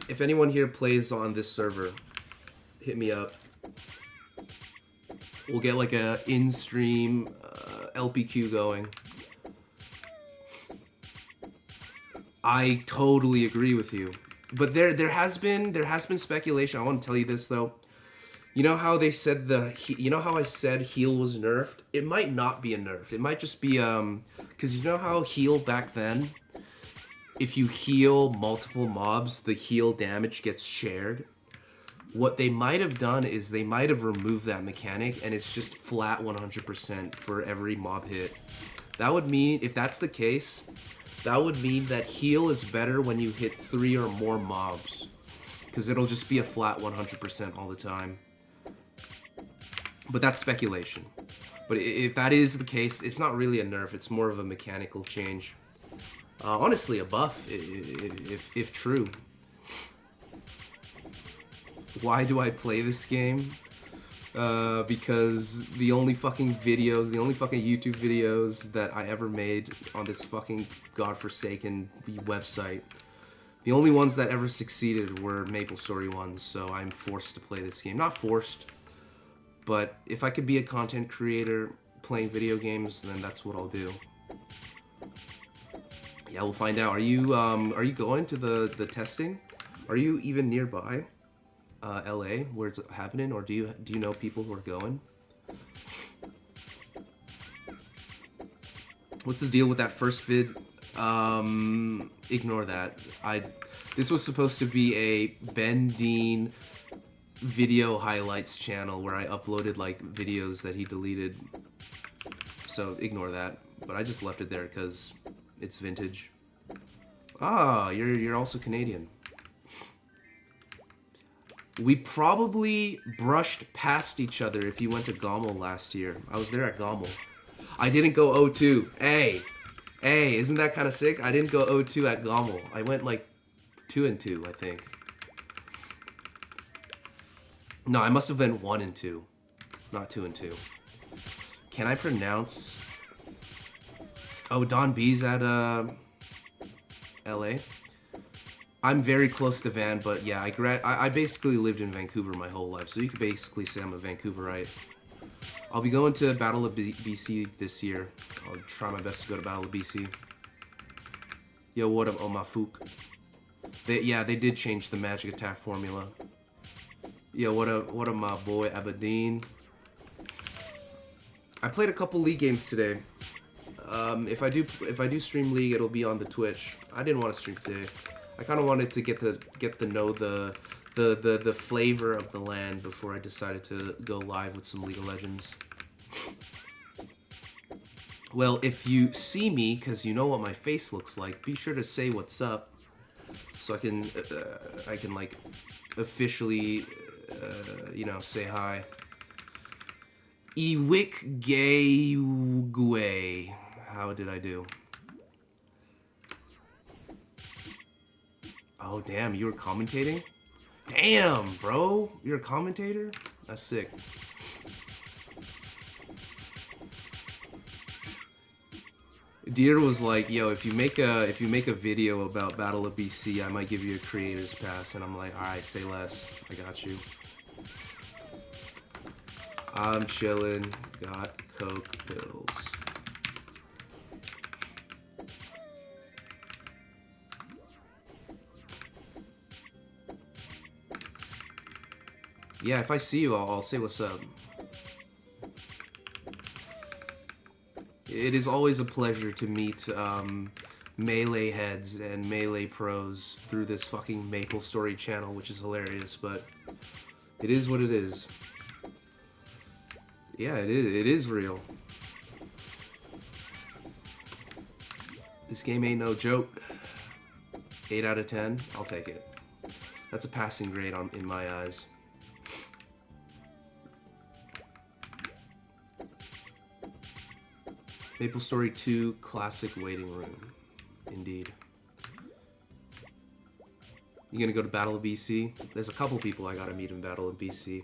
S1: If anyone here plays on this server, hit me up. We'll get like a in-stream LPQ going. I totally agree with you. But there has been speculation. I want to tell you this though. You know how they said I said heal was nerfed? It might not be a nerf. It might just be cuz you know how heal back then, if you heal multiple mobs, the heal damage gets shared. What they might have done is they might have removed that mechanic and it's just flat 100% for every mob hit. That would mean, if that's the case, that would mean that heal is better when you hit 3 or more mobs. Because it'll just be a flat 100% all the time. But that's speculation. But if that is the case, it's not really a nerf, it's more of a mechanical change. Honestly, a buff, if true. Why do I play this game? Because the only fucking YouTube videos that I ever made on this fucking godforsaken website, the only ones that ever succeeded were MapleStory ones, so I'm forced to play this game. Not forced, but if I could be a content creator playing video games, then that's what I'll do. Yeah, we'll find out. Are you going to the testing? Are you even nearby LA where it's happening, or do you know people who are going? What's the deal with that first vid? Ignore that. This was supposed to be a Ben Dean video highlights channel where I uploaded like videos that he deleted. So ignore that. But I just left it there because it's vintage. Ah, you're also Canadian. We probably brushed past each other if you went to Gommel last year. I was there at Gommel. I didn't go 0-2. Hey, isn't that kind of sick? I didn't go 0-2 at Gommel. I went like 2-2, I think. No, I must have been 1-2, not 2-2. Can I pronounce? Oh, Don B's at LA. I'm very close to Van, but yeah, I basically lived in Vancouver my whole life, so you could basically say I'm a Vancouverite. I'll be going to Battle of BC this year. I'll try my best to go to Battle of BC. Yo, what up, Omafuk? They did change the magic attack formula. Yo, what up, my boy Aberdeen? I played a couple League games today. If I do stream League, it'll be on the Twitch. I didn't want to stream today. I kind of wanted to get to know the flavor of the land before I decided to go live with some League of Legends. Well, if you see me, because you know what my face looks like, be sure to say what's up, so I can like officially, you know, say hi. Iwikgaeugwe. How did I do? Oh, damn, you were commentating? Damn, bro. You're a commentator? That's sick. Deer was like, yo, if you make a video about Battle of BC, I might give you a creator's pass. And I'm like, alright, say less. I got you. I'm chillin', got coke pills. Yeah, if I see you, I'll say what's up. It is always a pleasure to meet Melee heads and Melee pros through this fucking Maple Story channel, which is hilarious, but it is what it is. Yeah, it is real. This game ain't no joke. 8 out of 10, I'll take it. That's a passing grade in my eyes. Maple Story 2 Classic Waiting Room. Indeed. You gonna go to Battle of BC? There's a couple people I gotta meet in Battle of BC.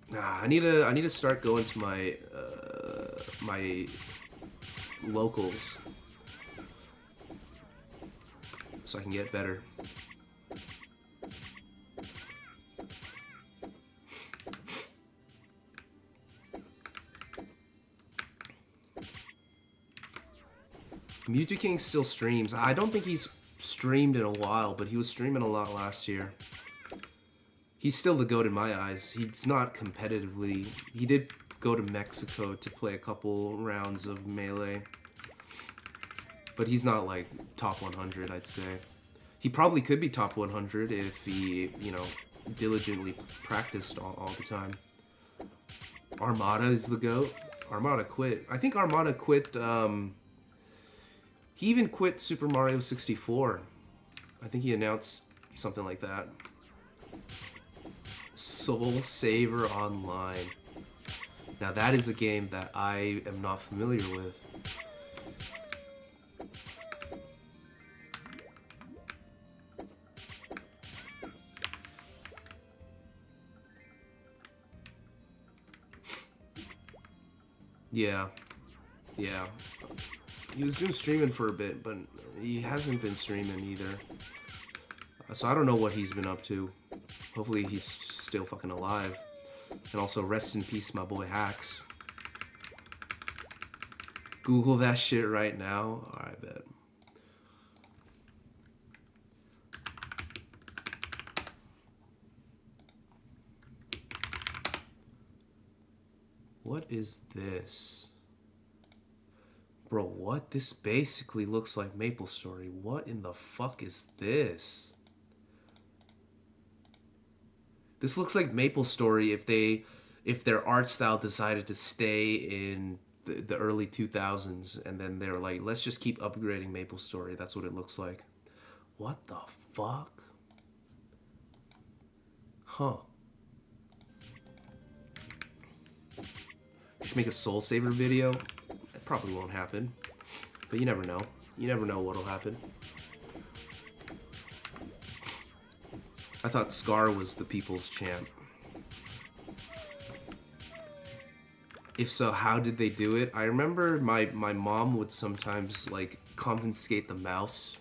S1: Nah, I need to start going to my my locals so I can get better. Mewtwo King still streams. I don't think he's streamed in a while, but he was streaming a lot last year. He's still the GOAT in my eyes. He's not competitively. He did go to Mexico to play a couple rounds of Melee. But he's not like top 100, I'd say. He probably could be top 100 if he, you know, diligently practiced all the time. Armada is the GOAT. Armada quit. I think Armada quit, he even quit Super Mario 64. I think he announced something like that. Soul Saver Online. Now that is a game that I am not familiar with. Yeah. Yeah. He was doing streaming for a bit, but he hasn't been streaming either. So I don't know what he's been up to. Hopefully he's still fucking alive. And also rest in peace, my boy Hacks. Google that shit right now. Alright, bet. What is this? Bro, what? This basically looks like Maple Story. What in the fuck is this? This looks like Maple Story if their art style decided to stay in the early 2000s and then they're like, let's just keep upgrading Maple Story. That's what it looks like. What the fuck? Huh. Should make a Soul Saver video. It probably won't happen. But you never know. You never know what'll happen. I thought Scar was the people's champ. If so, how did they do it? I remember my mom would sometimes like confiscate the mouse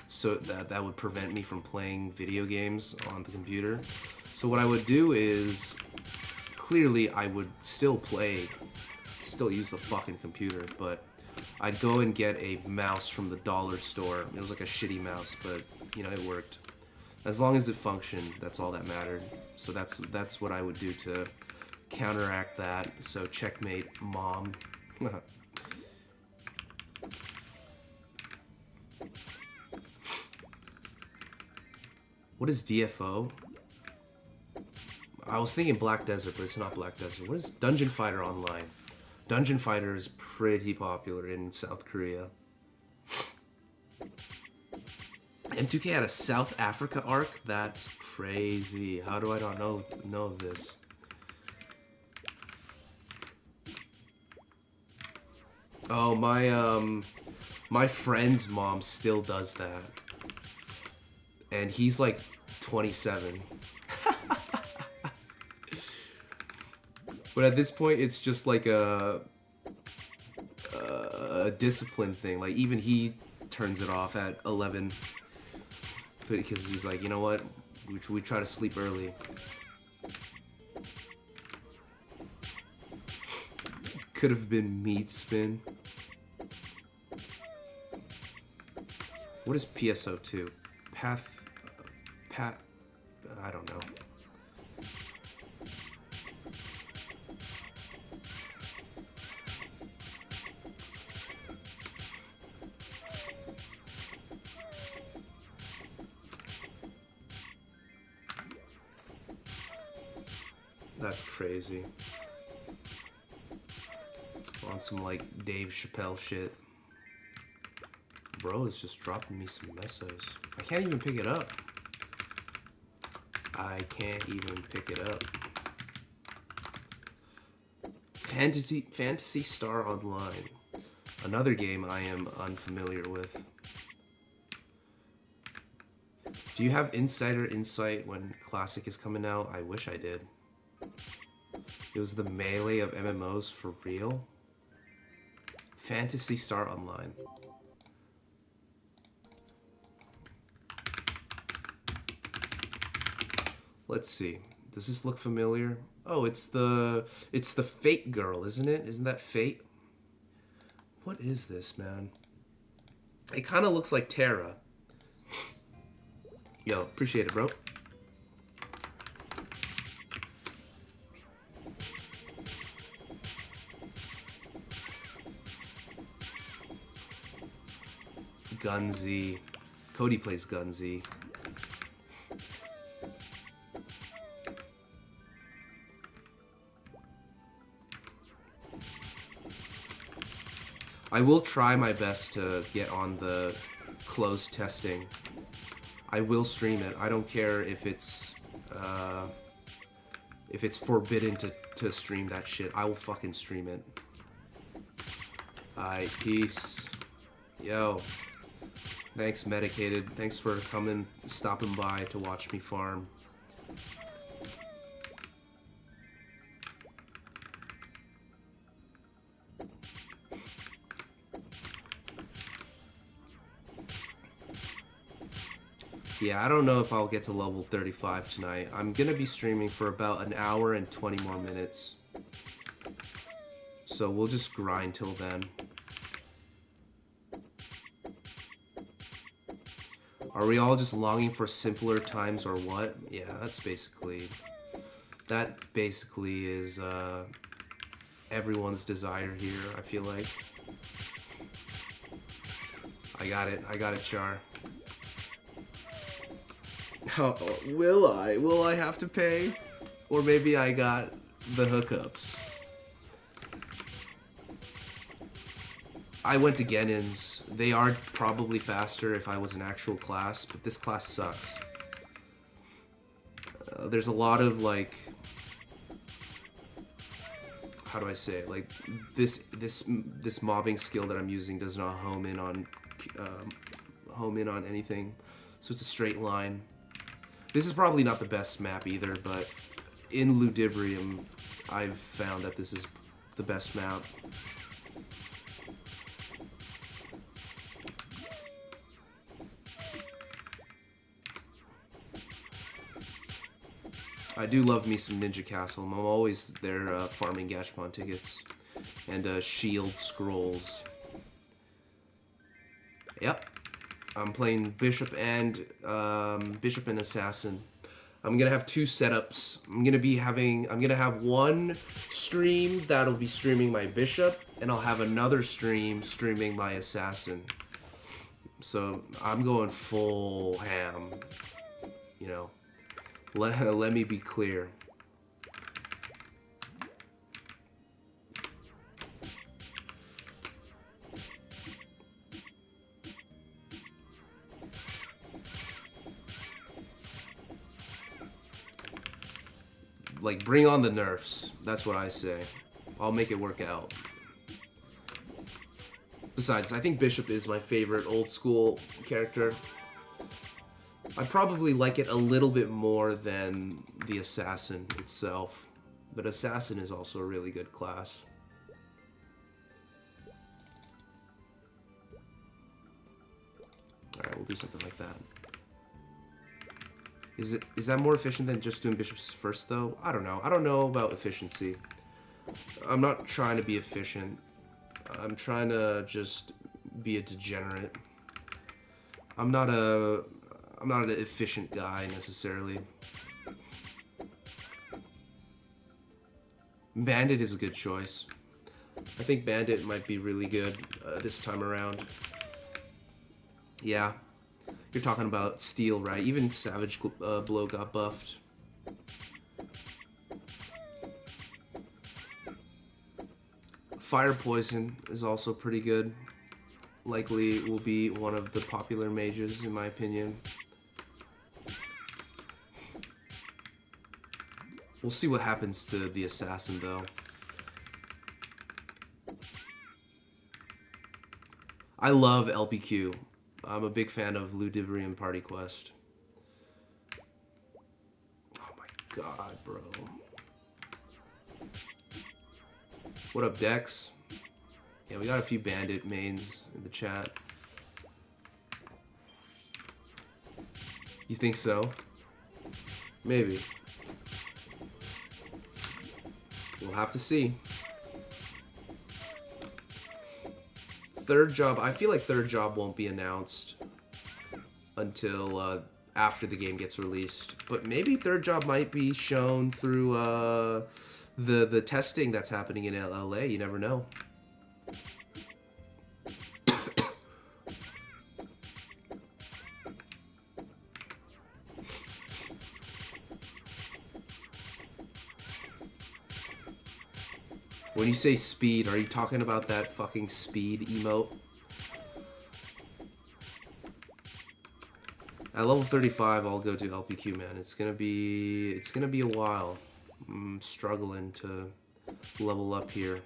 S1: so that would prevent me from playing video games on the computer. So what I would do is, clearly I would still use the fucking computer, but I'd go and get a mouse from the dollar store. It was like a shitty mouse, but you know, it worked. As long as it functioned, that's all that mattered. So that's what I would do to counteract that. So checkmate, mom. What is DFO? I was thinking Black Desert, but it's not Black Desert. What is Dungeon Fighter Online? Dungeon Fighter is pretty popular in South Korea. M2K had a South Africa arc? That's crazy. How do I not know of this? Oh, my friend's mom still does that. And he's like 27. But at this point, it's just like a discipline thing. Like, even he turns it off at 11. Because he's like, you know what? We try to sleep early. Could have been meat spin. What is PSO2? Pat, I don't know. That's crazy. On some like Dave Chappelle shit. Bro is just dropping me some mesos. I can't even pick it up. I can't even pick it up. Fantasy Star Online. Another game I am unfamiliar with. Do you have insider insight when Classic is coming out? I wish I did. It was the melee of MMOs for real? Fantasy Star Online. Let's see. Does this look familiar? Oh, it's the Fate girl, isn't it? Isn't that Fate? What is this, man? It kind of looks like Terra. Yo, appreciate it, bro. Gunzy. Cody plays Gunzy. I will try my best to get on the closed testing. I will stream it. I don't care if it's forbidden to stream that shit. I will fucking stream it. Alright, peace. Yo. Thanks, Medicated. Thanks for stopping by to watch me farm. Yeah, I don't know if I'll get to level 35 tonight. I'm gonna be streaming for about an hour and 20 more minutes. So we'll just grind till then. Are we all just longing for simpler times or what? Yeah, that basically is everyone's desire here, I feel like. I got it, Char. Oh, will I have to pay? Or maybe I got the hookups. I went to Genin's. They are probably faster if I was an actual class, but this class sucks. There's a lot of like, how do I say it? Like this mobbing skill that I'm using does not home in on anything, so it's a straight line. This is probably not the best map either, but in Ludibrium, I've found that this is the best map. I do love me some Ninja Castle. I'm always there farming Gachapon tickets and shield scrolls. Yep, I'm playing Bishop and Assassin. I'm gonna have two setups. I'm gonna have one stream that'll be streaming my Bishop, and I'll have another stream streaming my Assassin. So I'm going full ham, you know. Let me be clear. Like, bring on the nerfs. That's what I say. I'll make it work out. Besides, I think Bishop is my favorite old school character. I probably like it a little bit more than the Assassin itself. But Assassin is also a really good class. Alright, we'll do something like that. Is that more efficient than just doing bishops first, though? I don't know. I don't know about efficiency. I'm not trying to be efficient. I'm trying to just be a degenerate. I'm not an efficient guy, necessarily. Bandit is a good choice. I think Bandit might be really good this time around. Yeah. You're talking about Steel, right? Even Savage Blow got buffed. Fire Poison is also pretty good. Likely will be one of the popular mages, in my opinion. We'll see what happens to the Assassin, though. I love LPQ. I'm a big fan of Ludibrium Party Quest. Oh my god, bro. What up, Dex? Yeah, we got a few Bandit mains in the chat. You think so? Maybe. We'll have to see. Third job, I feel like third job won't be announced until after the game gets released. But maybe third job might be shown through the testing that's happening in LA. You never know. When you say speed, are you talking about that fucking speed emote? At level 35, I'll go to LPQ, man. It's gonna be a while. I'm struggling to level up here.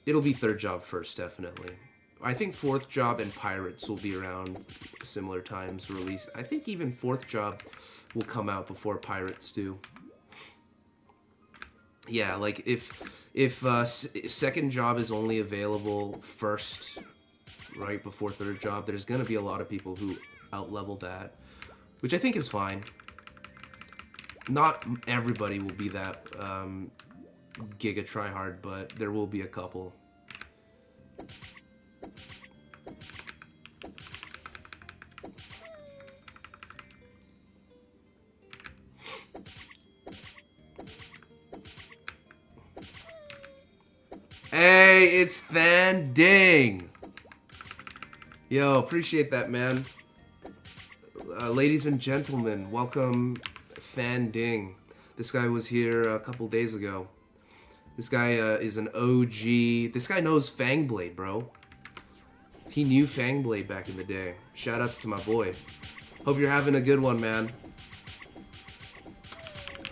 S1: It'll be third job first, definitely. I think fourth job and Pirates will be around similar times release. I think even fourth job will come out before Pirates do. Yeah, like if second job is only available first, right before third job, there's gonna be a lot of people who outlevel that, which I think is fine. Not everybody will be that giga tryhard, but there will be a couple. Hey, it's Thanding. Yo, appreciate that, man. Ladies and gentlemen, welcome Thanding. This guy was here a couple days ago. This guy is an OG. This guy knows Fangblade, bro. He knew Fangblade back in the day. Shoutouts to my boy. Hope you're having a good one, man.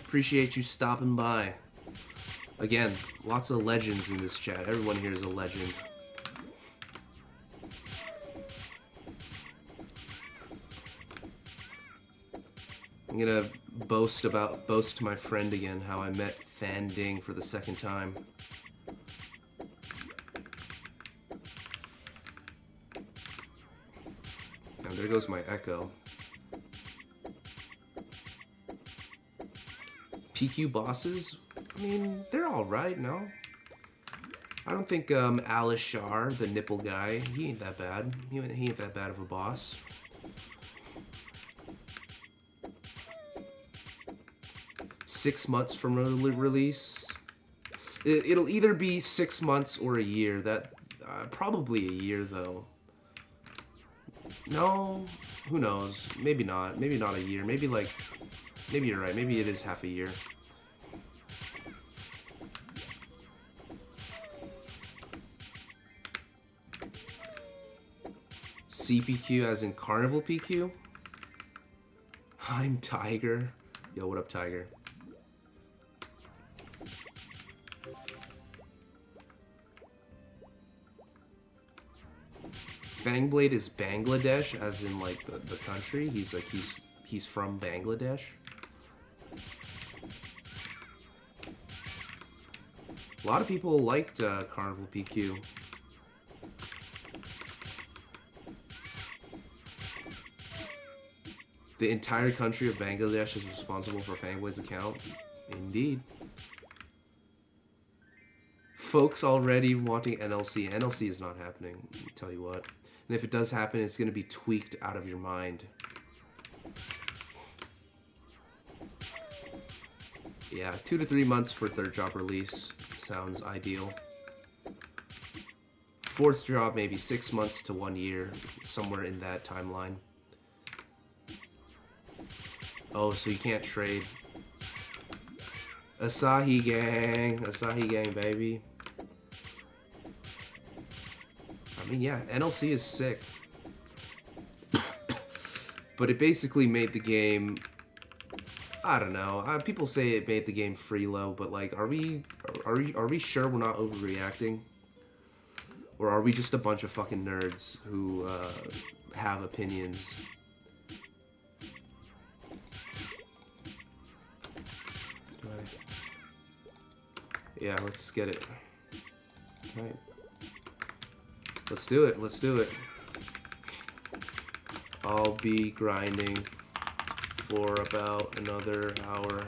S1: Appreciate you stopping by. Again, lots of legends in this chat. Everyone here is a legend. I'm gonna boast to my friend again how I met Thanding for the second time. And there goes my echo. PQ bosses? I mean, they're alright, no? I don't think Alice Shar, the nipple guy, he ain't that bad. He ain't that bad of a boss. Six months from release. It'll either be 6 months or a year. That probably a year though. No, who knows? Maybe not. Maybe not a year. Maybe you're right. Maybe it is half a year. CPQ as in Carnival PQ? I'm Tiger. Yo, what up, Tiger? Fangblade is Bangladesh, as in like the country. He's like he's from Bangladesh. A lot of people liked Carnival PQ. The entire country of Bangladesh is responsible for Fangblade's account. Indeed. Folks already wanting NLC. NLC is not happening, I'll tell you what. And if it does happen, it's going to be tweaked out of your mind. Yeah, 2 to 3 months for third job release sounds ideal. Fourth job, maybe 6 months to 1 year, somewhere in that timeline. Oh, so you can't trade. Asahi gang, baby. I mean, yeah, NLC is sick. But it basically made the game, I don't know. People say it made the game freelo, but like, are we sure we're not overreacting? Or are we just a bunch of fucking nerds who have opinions? Yeah, let's get it. Alright. Let's do it, let's do it. I'll be grinding for about another hour.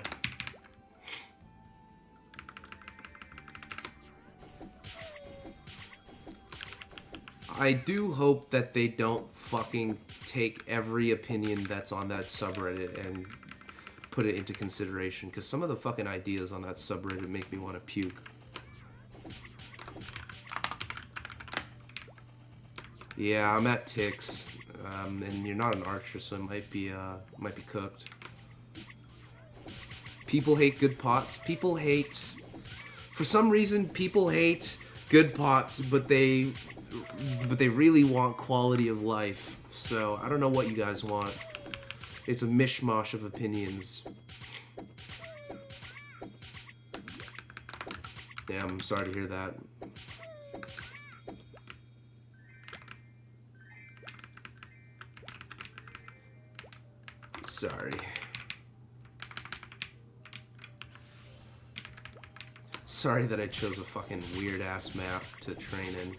S1: I do hope that they don't fucking take every opinion that's on that subreddit and put it into consideration, because some of the fucking ideas on that subreddit make me want to puke. Yeah, I'm at Ticks, and you're not an archer, so it might be cooked. People hate good pots. People hate, for some reason, people hate good pots, but they really want quality of life. So I don't know what you guys want. It's a mishmash of opinions. Damn, I'm sorry to hear that. Sorry. Sorry that I chose a fucking weird-ass map to train in.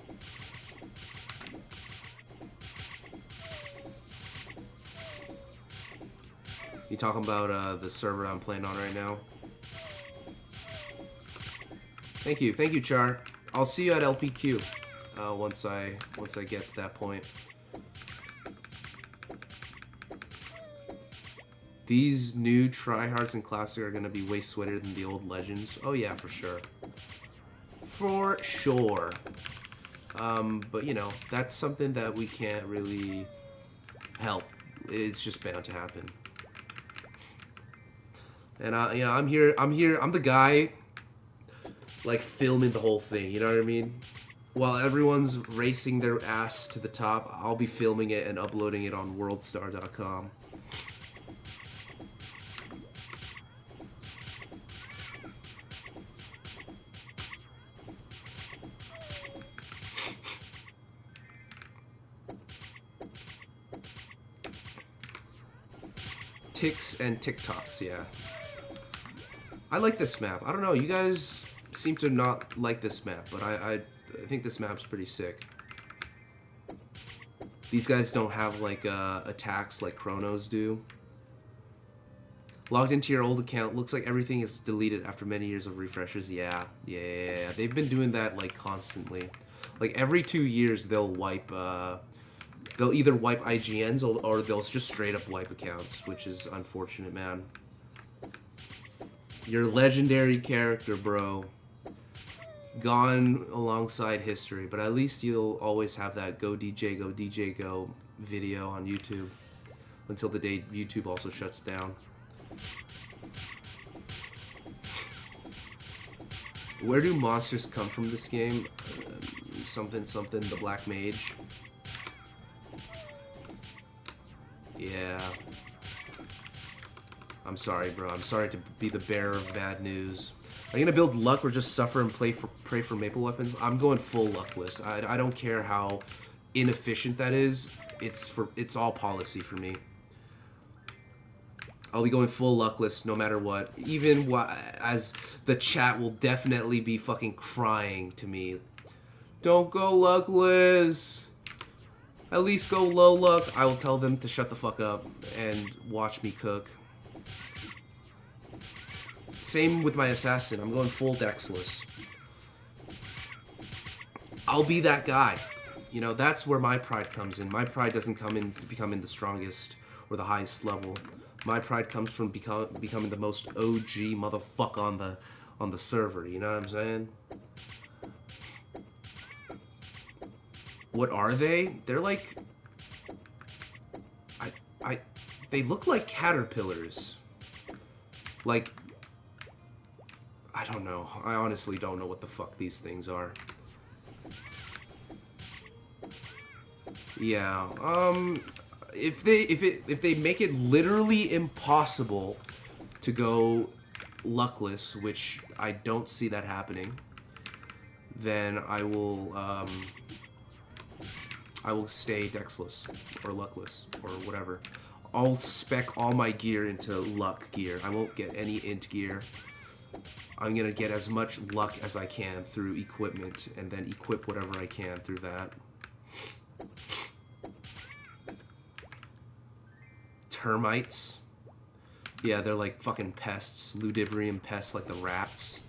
S1: You talking about the server I'm playing on right now? Thank you, Char. I'll see you at LPQ once I get to that point. These new tryhards in Classic are gonna be way sweater than the old Legends. Oh yeah, for sure. For sure. But you know, that's something that we can't really help. It's just bound to happen. And you know, I'm here, I'm the guy, like, filming the whole thing, you know what I mean? While everyone's racing their ass to the top, I'll be filming it and uploading it on worldstar.com. Ticks and TikToks, yeah. I like this map. I don't know, you guys seem to not like this map, but I think this map's pretty sick. These guys don't have like attacks like Chronos do. Logged into your old account, looks like everything is deleted after many years of refreshes. Yeah. They've been doing that like constantly. Like every 2 years they'll wipe they'll either wipe IGNs or they'll just straight up wipe accounts, which is unfortunate, man. Your legendary character, bro. Gone alongside history, but at least you'll always have that Go DJ Go video on YouTube until the day YouTube also shuts down. Where do monsters come from this game? Something, the Black Mage. Yeah. I'm sorry, bro. I'm sorry to be the bearer of bad news. Are you gonna build luck or just suffer and pray for maple weapons? I'm going full luckless. I don't care how inefficient that is, it's all policy for me. I'll be going full luckless no matter what. Even as the chat will definitely be fucking crying to me. Don't go luckless. At least go low luck. I will tell them to shut the fuck up and watch me cook. Same with my assassin. I'm going full dexless. I'll be that guy. You know, that's where my pride comes in. My pride doesn't come in becoming the strongest or the highest level. My pride comes from becoming the most OG motherfucker on the server. You know what I'm saying? What are they? They're like... They look like caterpillars. Like... I don't know. I honestly don't know what the fuck these things are. Yeah, if they make it literally impossible to go luckless, which I don't see that happening, then I will stay dexless or luckless or whatever. I'll spec all my gear into luck gear. I won't get any int gear. I'm gonna get as much luck as I can through equipment and then equip whatever I can through that. Termites. Yeah, they're like fucking pests. Ludibrium pests like the rats.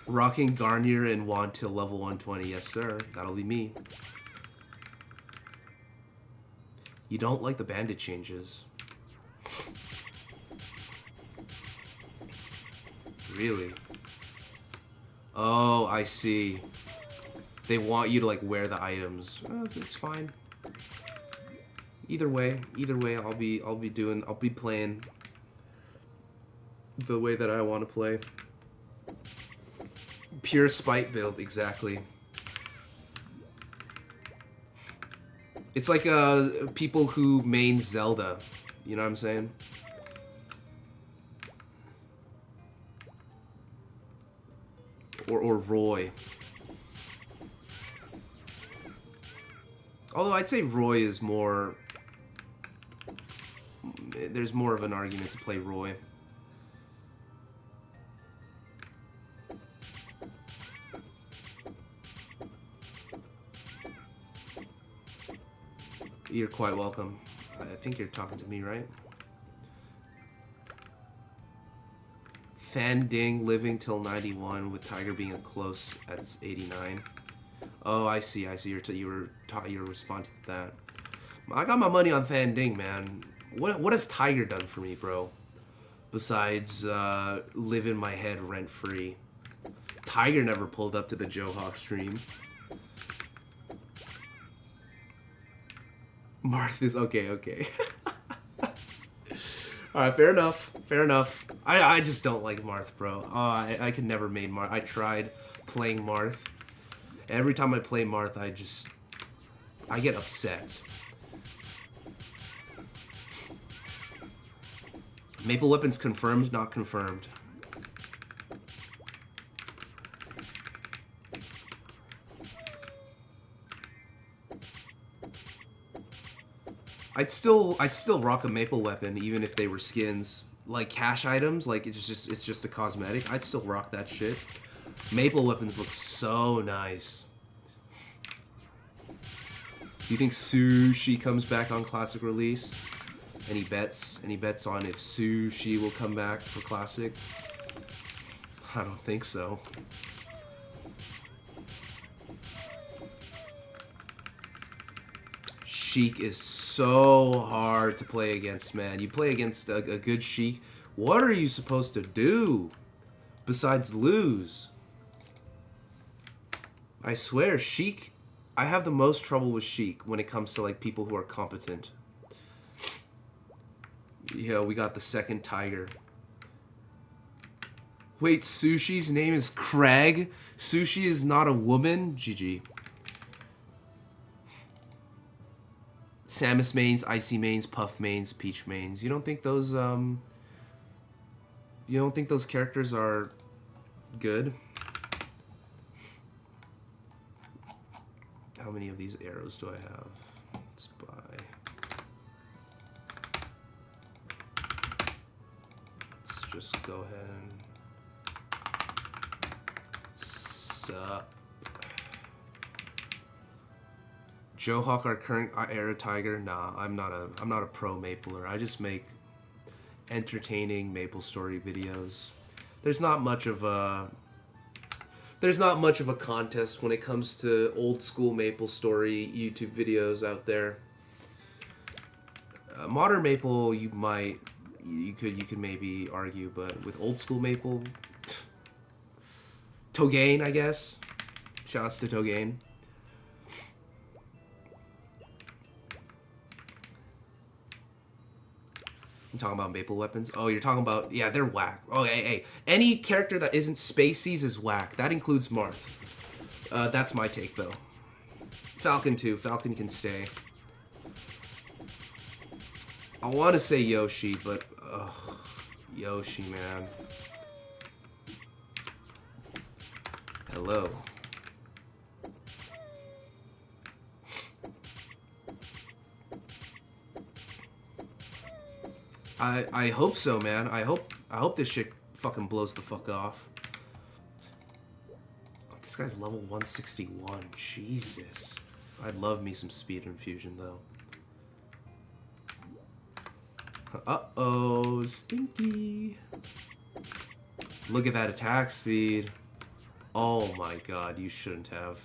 S1: Rocking Garnier and wand till level 120. Yes, sir. That'll be me. You don't like the bandit changes. Really? Oh, I see. They want you to like wear the items. It's fine. Either way, I'll be playing the way that I want to play. Pure spite build, exactly. It's like people who main Zelda. You know what I'm saying? Or Roy. Although I'd say Roy is more... There's more of an argument to play Roy. You're quite welcome. I think you're talking to me, right? Fanding living till 91 with Tiger being a close at 89. Oh, I see. You were responding to that. I got my money on Fanding, man. What has Tiger done for me, bro? Besides live in my head rent free. Tiger never pulled up to the Johawk stream. Marth is okay. Alright, fair enough. I just don't like Marth, bro. I could never main Marth. I tried playing Marth. Every time I play Marth, I get upset. Maple Weapons confirmed, not confirmed. I'd still rock a Maple Weapon even if they were skins. Like cash items, like it's just a cosmetic. I'd still rock that shit. Maple Weapons look so nice. Do you think Sushi comes back on Classic release? Any bets on if Sushi will come back for Classic? I don't think so. Sheik is so hard to play against, man. You play against a good Sheik, what are you supposed to do besides lose? I swear, Sheik, I have the most trouble with Sheik when it comes to like people who are competent. Yeah, we got the second Tiger. Wait, Sushi's name is Craig? Sushi is not a woman? GG. Samus mains, Icy mains, Puff mains, Peach mains. You don't think those characters are good? How many of these arrows do I have? Let's buy. Let's just go ahead and sup. Johawk, our current Arrow Tiger. Nah, I'm not a pro mapler. I just make entertaining MapleStory videos. There's not much of a contest when it comes to old school MapleStory YouTube videos out there. Modern Maple, you could maybe argue, but with old school Maple, Togain, I guess. Shouts to Togain. I'm talking about Maple weapons. Oh, you're talking about... Yeah, they're whack. Oh, hey. Any character that isn't Spaceys is whack. That includes Marth. That's my take, though. Falcon, too. Falcon can stay. I want to say Yoshi, but... Ugh. Yoshi, man. Hello. I hope so, man. I hope this shit fucking blows the fuck off. Oh, this guy's level 161. Jesus. I'd love me some speed infusion, though. Uh-oh, stinky. Look at that attack speed. Oh my god, you shouldn't have.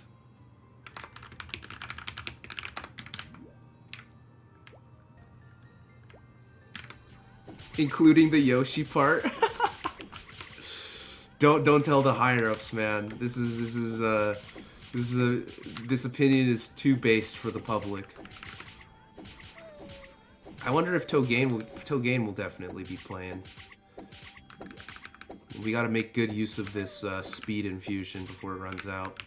S1: Including the Yoshi part. Don't tell the higher ups, man. This opinion is too based for the public. I wonder if Togain will definitely be playing. We gotta make good use of this speed infusion before it runs out.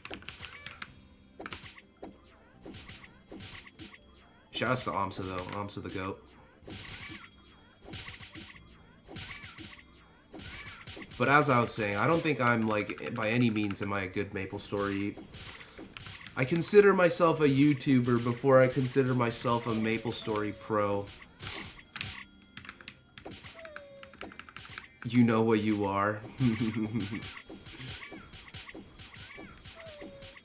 S1: Shoutouts to Amsa though. Amsa the GOAT. But as I was saying, I don't think I'm, like, by any means am I a good MapleStory. I consider myself a YouTuber before I consider myself a MapleStory pro. You know what you are.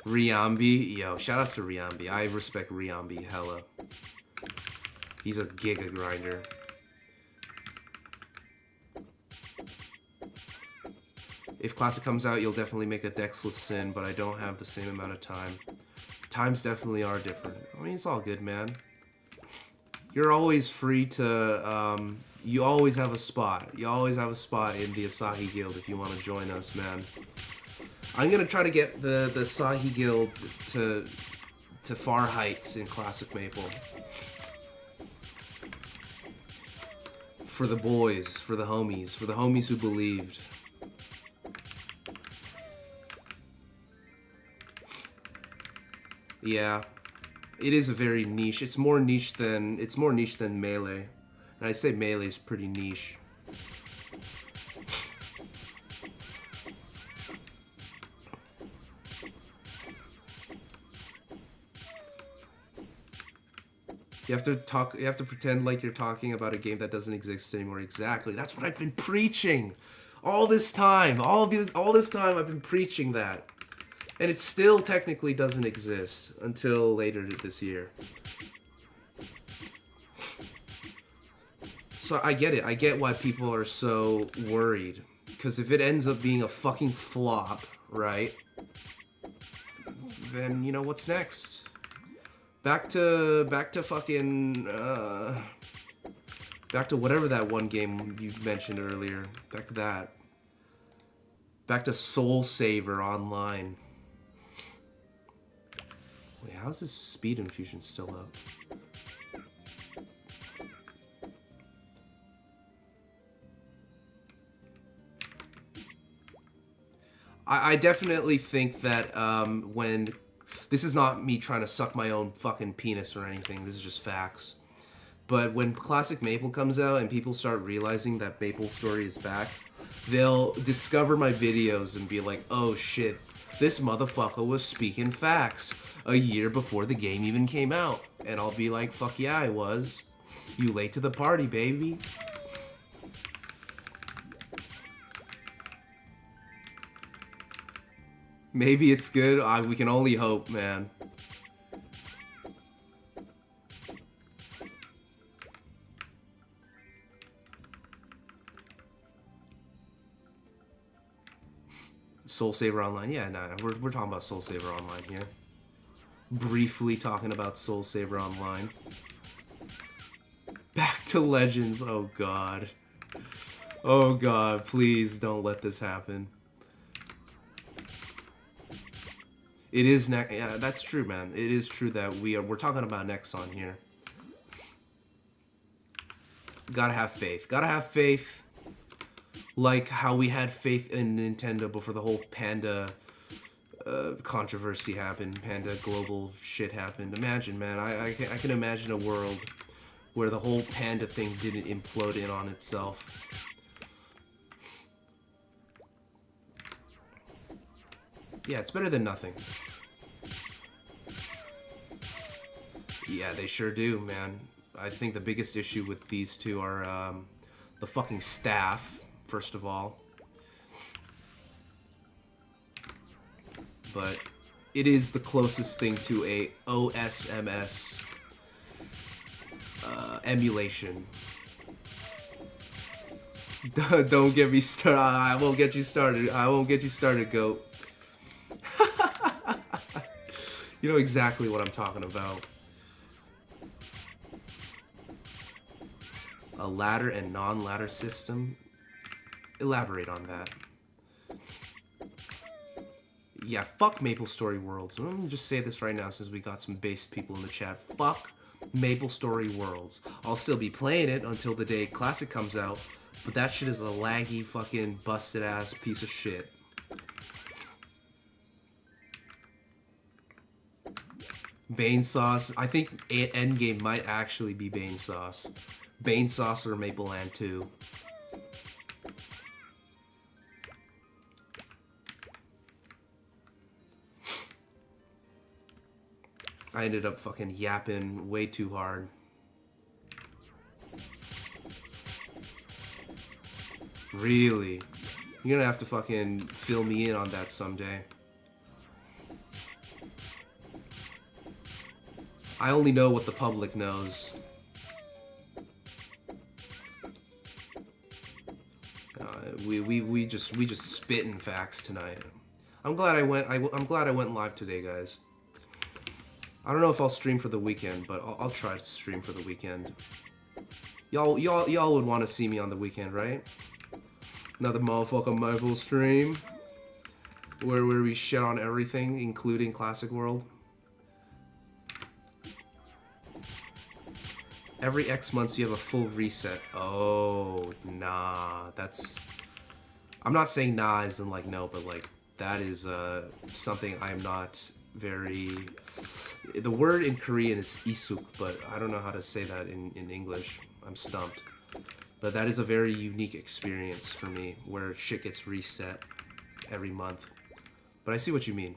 S1: Riambi, yo, shoutouts to Riambi. I respect Riambi hella. He's a giga grinder. If Classic comes out, you'll definitely make a Dexless Sin, but I don't have the same amount of time. Times definitely are different. I mean, it's all good, man. You're always free to, you always have a spot. You always have a spot in the Asahi Guild if you want to join us, man. I'm gonna try to get the Asahi Guild to far heights in Classic Maple. For the boys, for the homies who believed. Yeah, it is a very niche. It's more niche than Melee, and I'd say Melee is pretty niche. You have to pretend like you're talking about a game that doesn't exist anymore. Exactly. That's what I've been preaching all this time. All this time I've been preaching that. And it still technically doesn't exist until later this year. So I get it. I get why people are so worried. Because if it ends up being a fucking flop, right? Then, you know, what's next? Back to fucking, back to whatever that one game you mentioned earlier. Back to that. Back to Soul Saver Online. Wait, how is this speed infusion still up? I definitely think that when... This is not me trying to suck my own fucking penis or anything. This is just facts. But when Classic Maple comes out and people start realizing that MapleStory is back, they'll discover my videos and be like, oh shit, This motherfucker was speaking facts a year before the game even came out. And I'll be like, fuck yeah, I was. You late to the party, baby. Maybe it's good. We can only hope, man. Soul Saver Online. Yeah, nah, we're talking about Soul Saver Online here. Briefly talking about Soul Saver Online. Back to Legends. Oh, God. Oh, God. Please don't let this happen. It is yeah, that's true, man. It is true that we're talking about Nexon here. Gotta have faith. Gotta have faith. Like how we had faith in Nintendo before the whole Panda controversy happened. Panda global shit happened. Imagine, man. I can imagine a world where the whole Panda thing didn't implode in on itself. Yeah, it's better than nothing. Yeah, they sure do, man. I think the biggest issue with these two are the fucking staff, first of all. But it is the closest thing to a OSMS emulation. Don't get me started. I won't get you started. I won't get you started, goat. You know exactly what I'm talking about. A ladder and non-ladder system? Elaborate on that. Yeah, fuck Maple Story Worlds. Let me just say this right now since we got some based people in the chat. Fuck Maple Story Worlds. I'll still be playing it until the day Classic comes out, but that shit is a laggy, fucking, busted-ass piece of shit. Bane Sauce. I think Endgame might actually be Bane Sauce. Bane Sauce or Maple Land 2. I ended up fucking yapping way too hard. Really? You're gonna have to fucking fill me in on that someday. I only know what the public knows. We just spitting facts tonight. I'm glad I went live today, guys. I don't know if I'll stream for the weekend, but I'll try to stream for the weekend. Y'all would want to see me on the weekend, right? Another motherfucking mobile stream where we shit on everything, including Classic World. Every X months you have a full reset. Oh, nah, that's... I'm not saying nah as in like no, but like that is something I'm not very... The word in Korean is isuk, but I don't know how to say that in English. I'm stumped. But that is a very unique experience for me, where shit gets reset every month. But I see what you mean.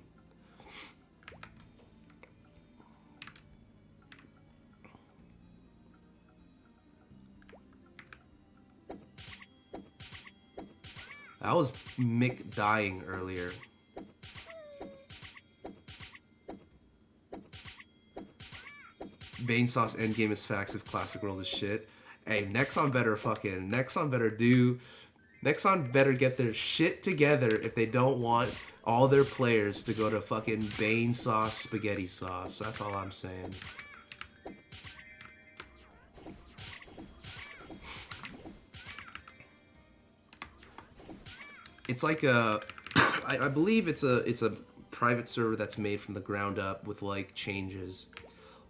S1: That was Mick dying earlier. Bane Sauce Endgame is facts if Classic World is shit. Hey, Nexon better get their shit together if they don't want all their players to go to fucking Bane Sauce Spaghetti Sauce. That's all I'm saying. It's like I believe it's a private server that's made from the ground up with like changes.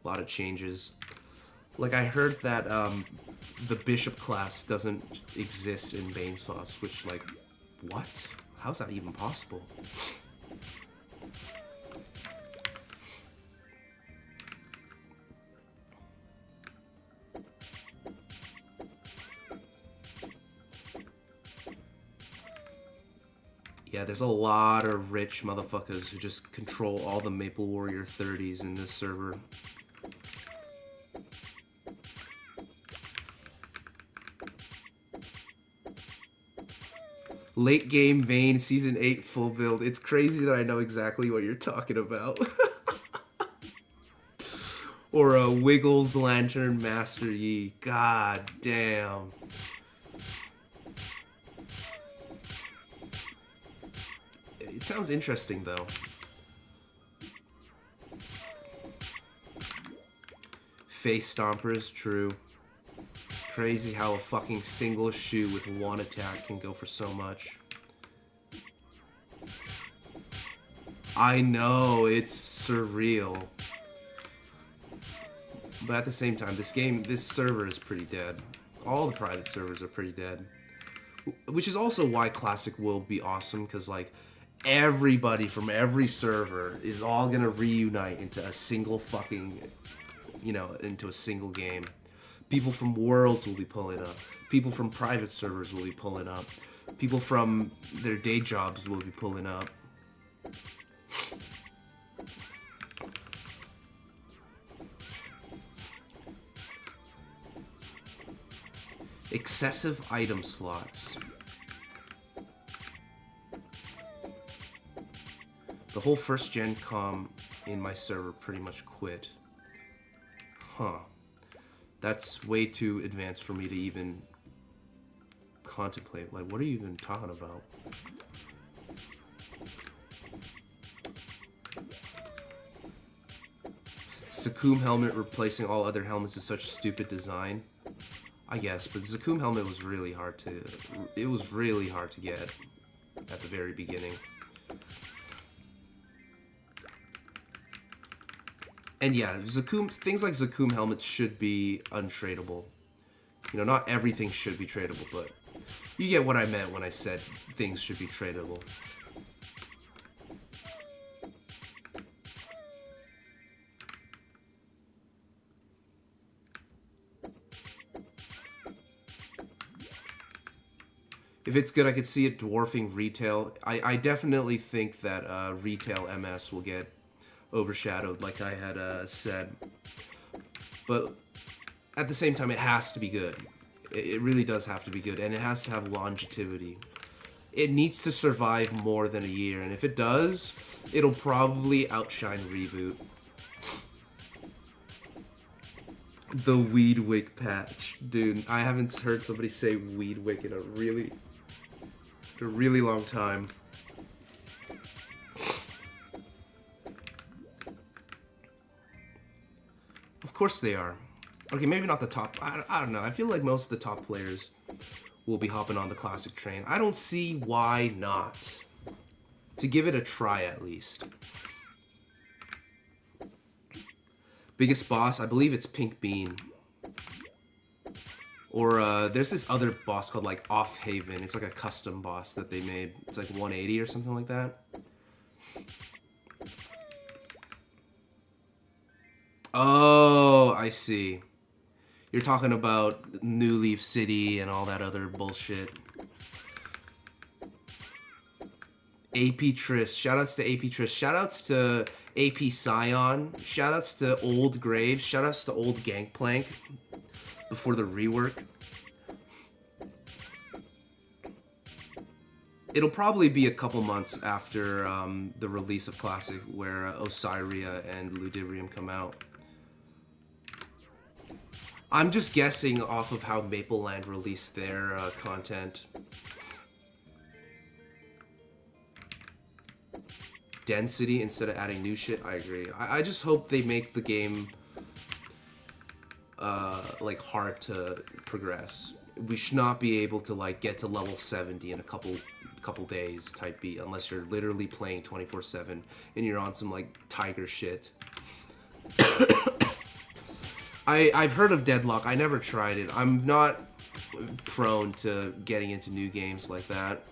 S1: A lot of changes. Like I heard that the Bishop class doesn't exist in Bane Sauce, which like, what? How's that even possible? Yeah, there's a lot of rich motherfuckers who just control all the Maple Warrior 30s in this server. Late game Vayne season 8 full build. It's crazy that I know exactly what you're talking about. Or a Wiggles Lantern Master Yi. God damn. It sounds interesting though. Face Stompers, true. Crazy how a fucking single shoe with one attack can go for so much. I know, it's surreal. But at the same time, this server is pretty dead. All the private servers are pretty dead. Which is also why Classic will be awesome, because like, everybody from every server is all gonna reunite into a single fucking, you know, into a single game. People from Worlds will be pulling up. People from private servers will be pulling up. People from their day jobs will be pulling up. Excessive item slots. The whole first gen comm in my server pretty much quit. Huh. That's way too advanced for me to even contemplate. Like, what are you even talking about? Sakum helmet replacing all other helmets is such stupid design. I guess, but the Sakum helmet was really hard to... It was really hard to get at the very beginning. And yeah, things like Zakum helmets should be untradeable. You know, not everything should be tradable, but you get what I meant when I said things should be tradable. If it's good, I could see it dwarfing retail. I definitely think that retail MS will get overshadowed, like I had said. But at the same time, it has to be good. It really does have to be good, and it has to have longevity. It needs to survive more than a year, and if it does, it'll probably outshine Reboot. The Weed Wick patch. Dude, I haven't heard somebody say Weed Wick in a really long time. Of course they are. Okay, maybe not the top. I don't know. I feel like most of the top players will be hopping on the Classic train. I don't see why not. To give it a try at least. Biggest boss, I believe it's Pink Bean. Or there's this other boss called like Off Haven. It's like a custom boss that they made. It's like 180 or something like that. Oh, I see. You're talking about New Leaf City and all that other bullshit. AP Triss. Shoutouts to AP Triss. Shoutouts to AP Scion. Shoutouts to Old Graves. Shoutouts to Old Gangplank. Before the rework. It'll probably be a couple months after the release of Classic, where Osiria and Ludibrium come out. I'm just guessing off of how Mapleland released their content. Density instead of adding new shit, I agree. I just hope they make the game like hard to progress. We should not be able to like get to level 70 in a couple days type beat unless you're literally playing 24/7 and you're on some like Tiger shit. I've heard of Deadlock. I never tried it. I'm not prone to getting into new games like that.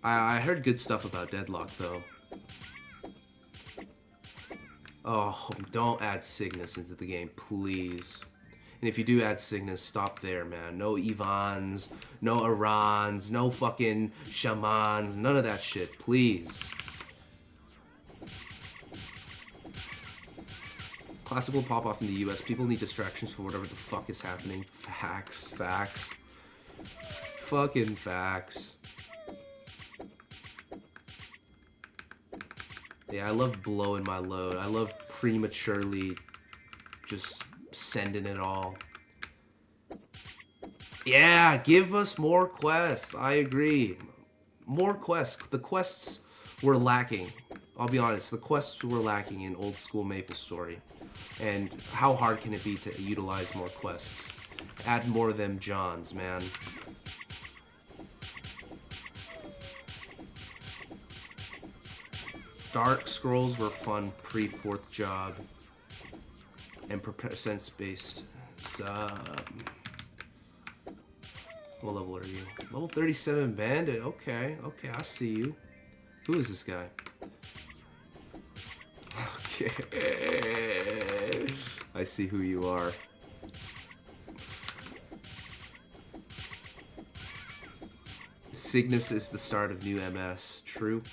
S1: I heard good stuff about Deadlock though. Oh, don't add Cygnus into the game, please. And if you do add Cygnus, stop there, man. No Ivans, no Arans, no fucking Shamans, none of that shit, please. Classic will pop off in the US. People need distractions for whatever the fuck is happening. Facts, facts. Fucking facts. Yeah, I love blowing my load. I love prematurely just sending it all. Yeah, give us more quests. I agree. More quests. The quests were lacking. I'll be honest. The quests were lacking in old school MapleStory. And how hard can it be to utilize more quests? Add more of them Johns, man. Dark Scrolls were fun pre-4th job. And sense-based. What level are you? Level 37 bandit. Okay, okay, I see you. Who is this guy? Okay. I see who you are. Cygnus is the start of new MS. True.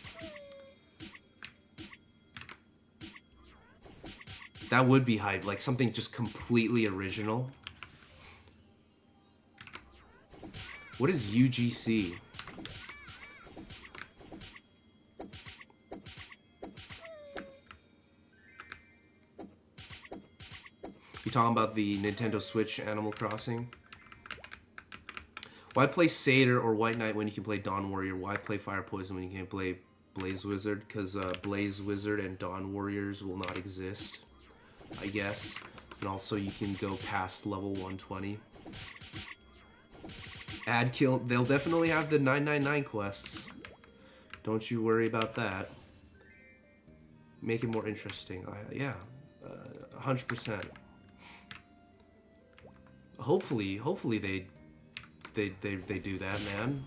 S1: That would be hype, like something just completely original. What is UGC? You talking about the Nintendo Switch Animal Crossing? Why play Satyr or White Knight when you can play Dawn Warrior? Why play Fire Poison when you can't play Blaze Wizard? Because Blaze Wizard and Dawn Warriors will not exist, I guess. And also you can go past level 120. Add kill. They'll definitely have the 999 quests. Don't you worry about that. Make it more interesting. Yeah, 100%. Hopefully they do that, man.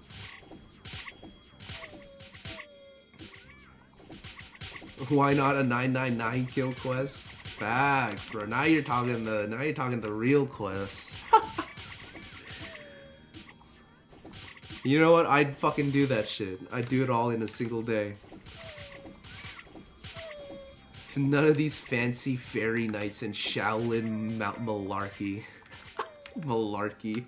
S1: Why not a 999 kill quest? Facts, bro. Now you're talking the real quests. You know what? I'd fucking do that shit. I'd do it all in a single day. None of these fancy fairy knights and Shaolin malarkey. Malarkey.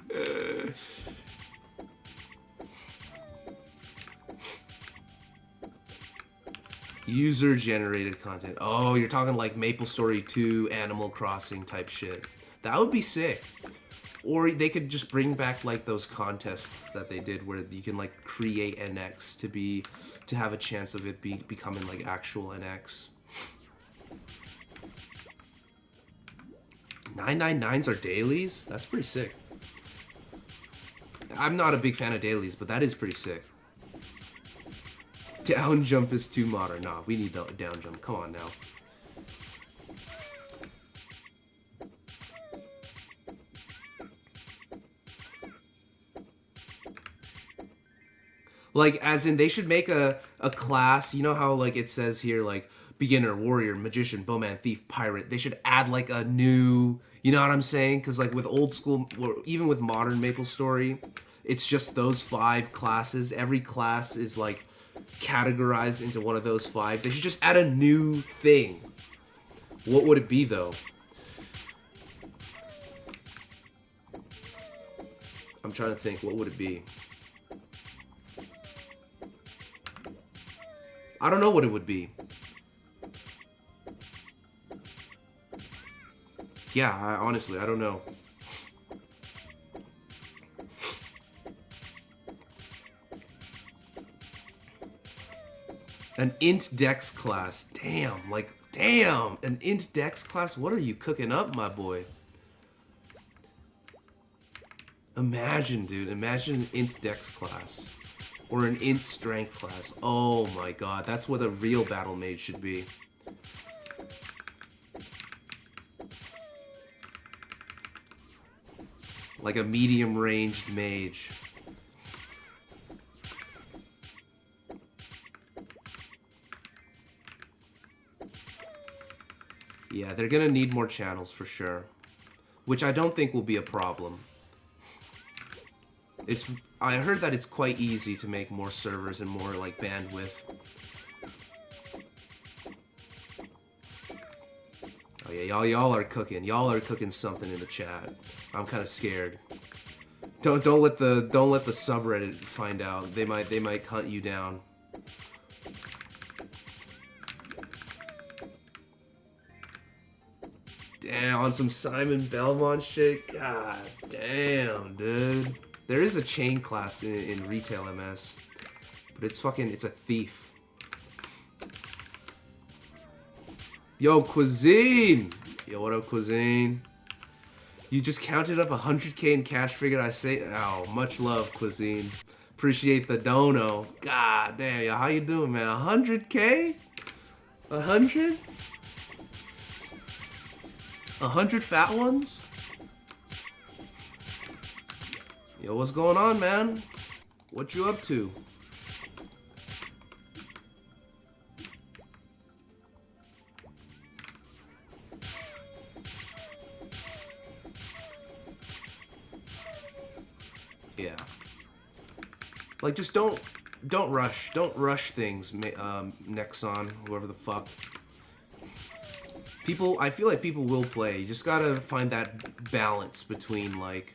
S1: User-generated content. Oh, you're talking like MapleStory 2, Animal Crossing type shit. That would be sick. Or they could just bring back like those contests that they did where you can like create NX to have a chance of it becoming like actual NX. 999s are dailies? That's pretty sick. I'm not a big fan of dailies, but that is pretty sick. Down jump is too modern. Nah, we need down jump. Come on now. Like, as in, they should make a class, you know how, like, it says here, like, beginner, warrior, magician, bowman, thief, pirate. They should add, like, a new, you know what I'm saying? Because, like, with old school, or even with modern MapleStory, it's just those 5 classes. Every class is, like, categorized into one of those 5. They should just add a new thing. What would it be, though? I'm trying to think. What would it be? I don't know what it would be. Yeah, honestly, I don't know. An int dex class. Damn, like, damn. An int dex class? What are you cooking up, my boy? Imagine, dude. Imagine an int dex class. Or an int strength class. Oh my god, that's what a real battle mage should be. Like a medium ranged mage. Yeah, they're gonna need more channels for sure. which I don't think will be a problem. I heard that it's quite easy to make more servers and more like bandwidth. Oh yeah, y'all are cooking. Y'all are cooking something in the chat. I'm kind of scared. Don't let the subreddit find out. They might hunt you down. Damn, on some Simon Belmont shit. God damn, dude. There is a chain class in retail MS, but it's a thief. Yo, Cuisine! Yo, what up, Cuisine? You just counted up 100K in cash, figured I say, oh, much love, Cuisine. Appreciate the dono. God damn, yo, how you doing, man? 100K? 100? 100 fat ones? Yo, what's going on, man? What you up to? Yeah. Like, just don't rush things, Nexon, whoever the fuck. I feel like people will play. You just gotta find that balance between, like,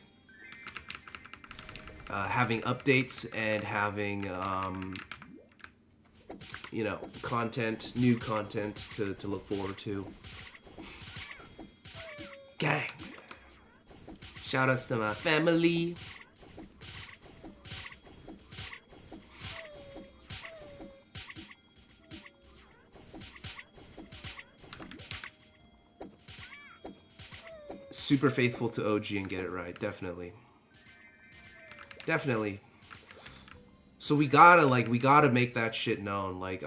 S1: having updates and having, you know, new content to look forward to. Gang! Shoutouts to my family. Super faithful to OG and get it right, definitely. Definitely. So we gotta make that shit known. Like,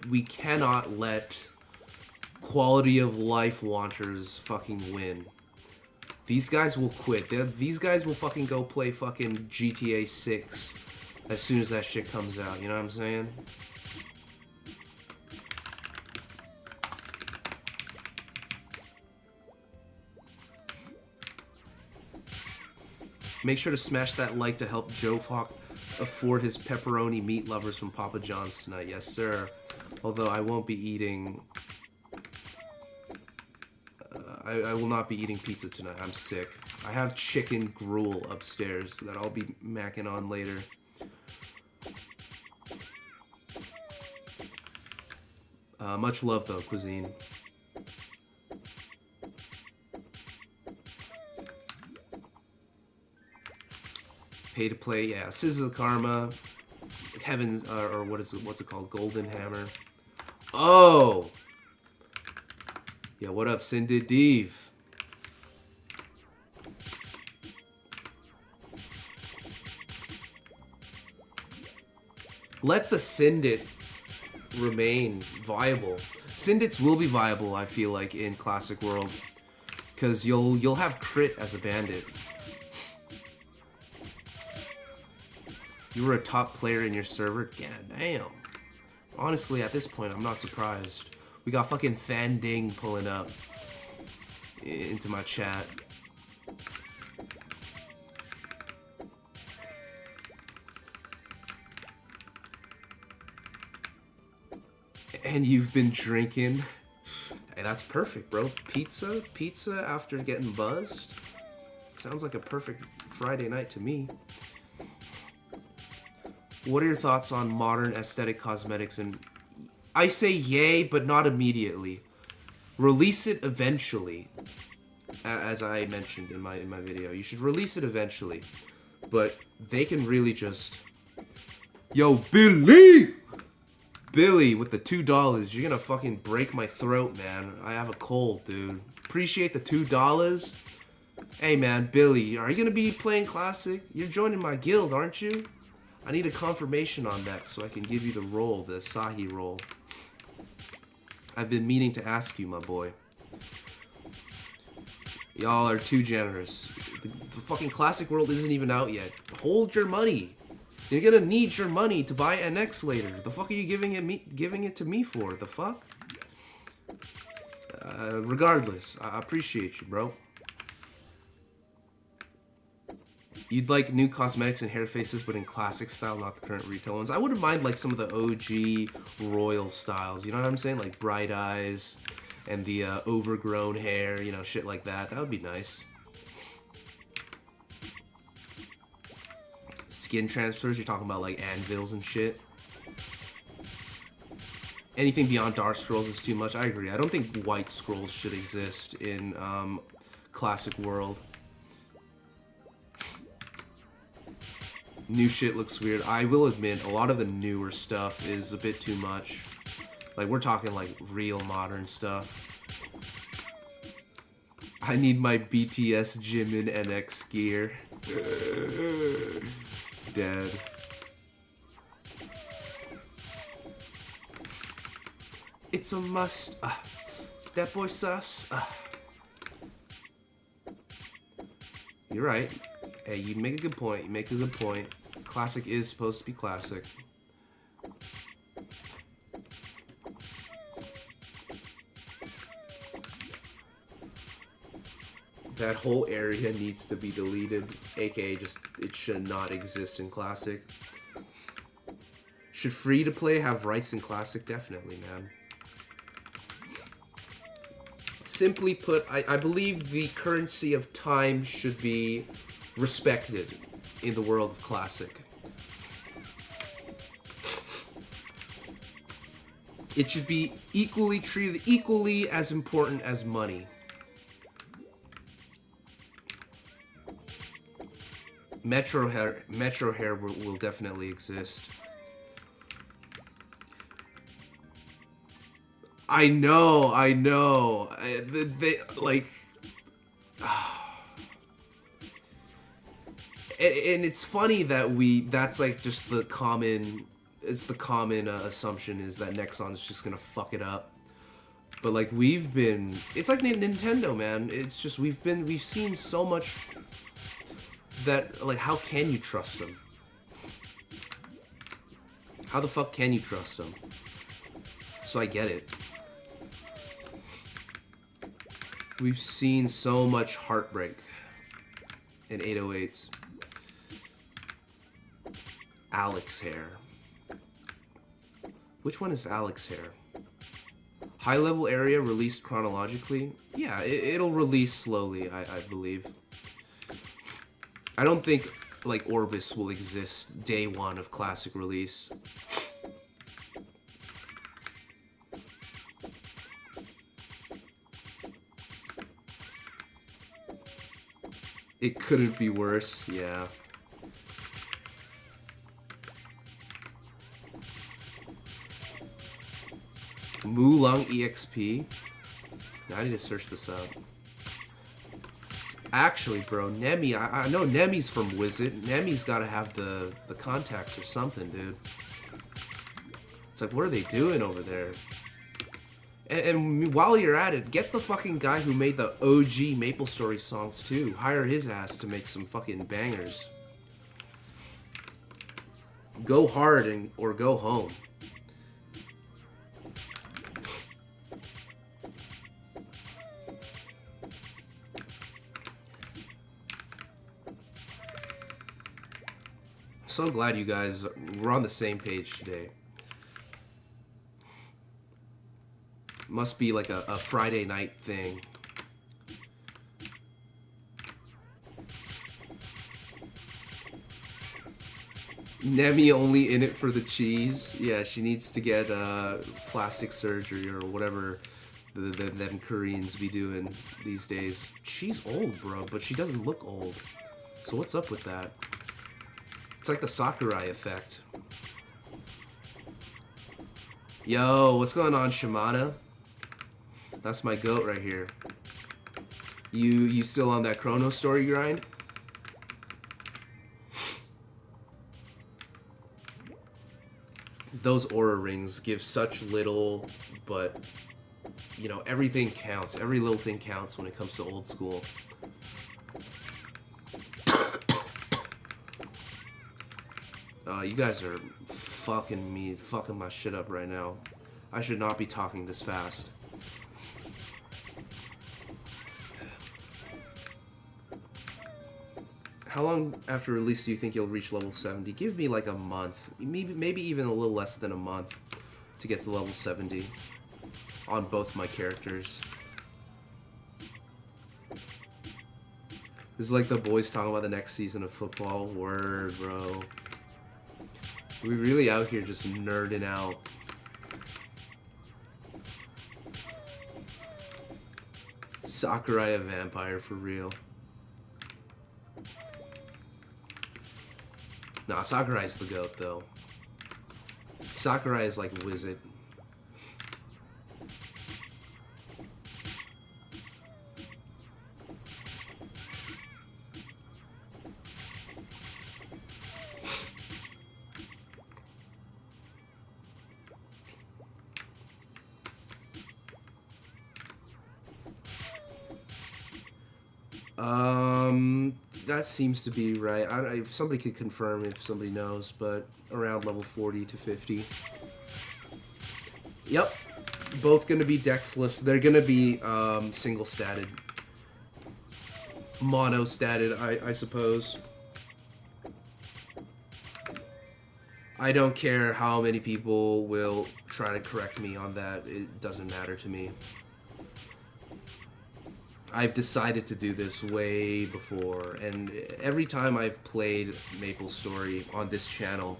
S1: we cannot let quality of life wanters fucking win. These guys will quit. These guys will fucking go play fucking GTA 6 as soon as that shit comes out. You know what I'm saying? Make sure to smash that like to help Johawk afford his pepperoni meat lovers from Papa John's tonight. Yes, sir. Although I won't be eating... I will not be eating pizza tonight. I'm sick. I have chicken gruel upstairs that I'll be macking on later. Much love, though, Cuisine. Pay to play, yeah. Sizzle Karma, Heaven's, or what's it called? Golden Hammer. Oh! Yeah, what up, Cindy Deeve? Let the Syndit remain viable. Syndits will be viable, I feel like, in Classic World. Because you'll have crit as a bandit. You were a top player in your server? God damn. Honestly, at this point, I'm not surprised. We got fucking Fanding pulling up into my chat. And you've been drinking. Hey, that's perfect, bro. Pizza after getting buzzed. Sounds like a perfect Friday night to me. What are your thoughts on modern aesthetic cosmetics? And I say yay, but not immediately. Release it eventually, as I mentioned in my video. You should release it eventually, but they can really just. Yo, Billy with the $2. You're gonna fucking break my throat, man. I have a cold, dude. Appreciate the $2. Hey, man, Billy, are you gonna be playing Classic? You're joining my guild, aren't you? I need a confirmation on that so I can give you the role, the Asahi role. I've been meaning to ask you, my boy. Y'all are too generous. The fucking Classic World isn't even out yet. Hold your money. You're gonna need your money to buy NX later. The fuck are you giving it to me for? The fuck? Regardless, I appreciate you, bro. You'd like new cosmetics and hair faces, but in classic style, not the current retail ones. I wouldn't mind like some of the OG royal styles. You know what I'm saying? Like bright eyes and the overgrown hair. You know, shit like that. That would be nice. Skin transfers. You're talking about like anvils and shit. Anything beyond Dark Scrolls is too much. I agree. I don't think White Scrolls should exist in classic world. New shit looks weird. I will admit, a lot of the newer stuff is a bit too much. Like, we're talking, like, real modern stuff. I need my BTS Jimin NX gear. Dead. It's a must. That boy sus. You're right. Hey, you make a good point. You make a good point. Classic is supposed to be classic. That whole area needs to be deleted, aka just it should not exist in classic. Should free to play have rights in classic? Definitely, man. Simply put, I believe the currency of time should be respected in the world of classic. It should be equally treated, equally as important as money. Metro hair will definitely exist. I know. They like, and it's funny that that's like just the common. It's the common assumption is that Nexon's just gonna fuck it up. But like it's like Nintendo, man. It's just we've seen so much that like how can you trust them? How the fuck can you trust them? So I get it. We've seen so much heartbreak in 808s. Alex hair. Which one is Alex hair? High level area released chronologically? Yeah, it'll release slowly, I believe. I don't think like Orbis will exist day one of classic release. It couldn't be worse, yeah. Mulong EXP? Now I need to search this up. Actually, bro, Nemi, I know Nemi's from Wizard. Nemi's gotta have the contacts or something, dude. It's like, what are they doing over there? And while you're at it, get the fucking guy who made the OG MapleStory songs too. Hire his ass to make some fucking bangers. Go hard or go home. So glad you guys were on the same page today. Must be like a Friday night thing. Nemi only in it for the cheese. Yeah, she needs to get plastic surgery or whatever them Koreans be doing these days. She's old, bro, but she doesn't look old. So what's up with that? It's like the Sakurai effect. Yo, what's going on, Shimano? That's my goat right here. You still on that Chrono Story grind? Those aura rings give such little, but you know, everything counts. Every little thing counts when it comes to old school. You guys are fucking my shit up right now. I should not be talking this fast. How long after release do you think you'll reach level 70? Give me like a month. Maybe even a little less than a month to get to level 70 on both my characters. This is like the boys talking about the next season of football. Word, bro. We really out here just nerding out. Sakurai a vampire for real. Nah, Sakurai's the GOAT though. Sakurai is like Wizard. That seems to be right. If somebody could confirm, if somebody knows, but around level 40 to 50. Yep, both gonna be dexless. They're gonna be single statted, mono statted, I suppose. I don't care how many people will try to correct me on that. It doesn't matter to me. I've decided to do this way before, and every time I've played MapleStory on this channel,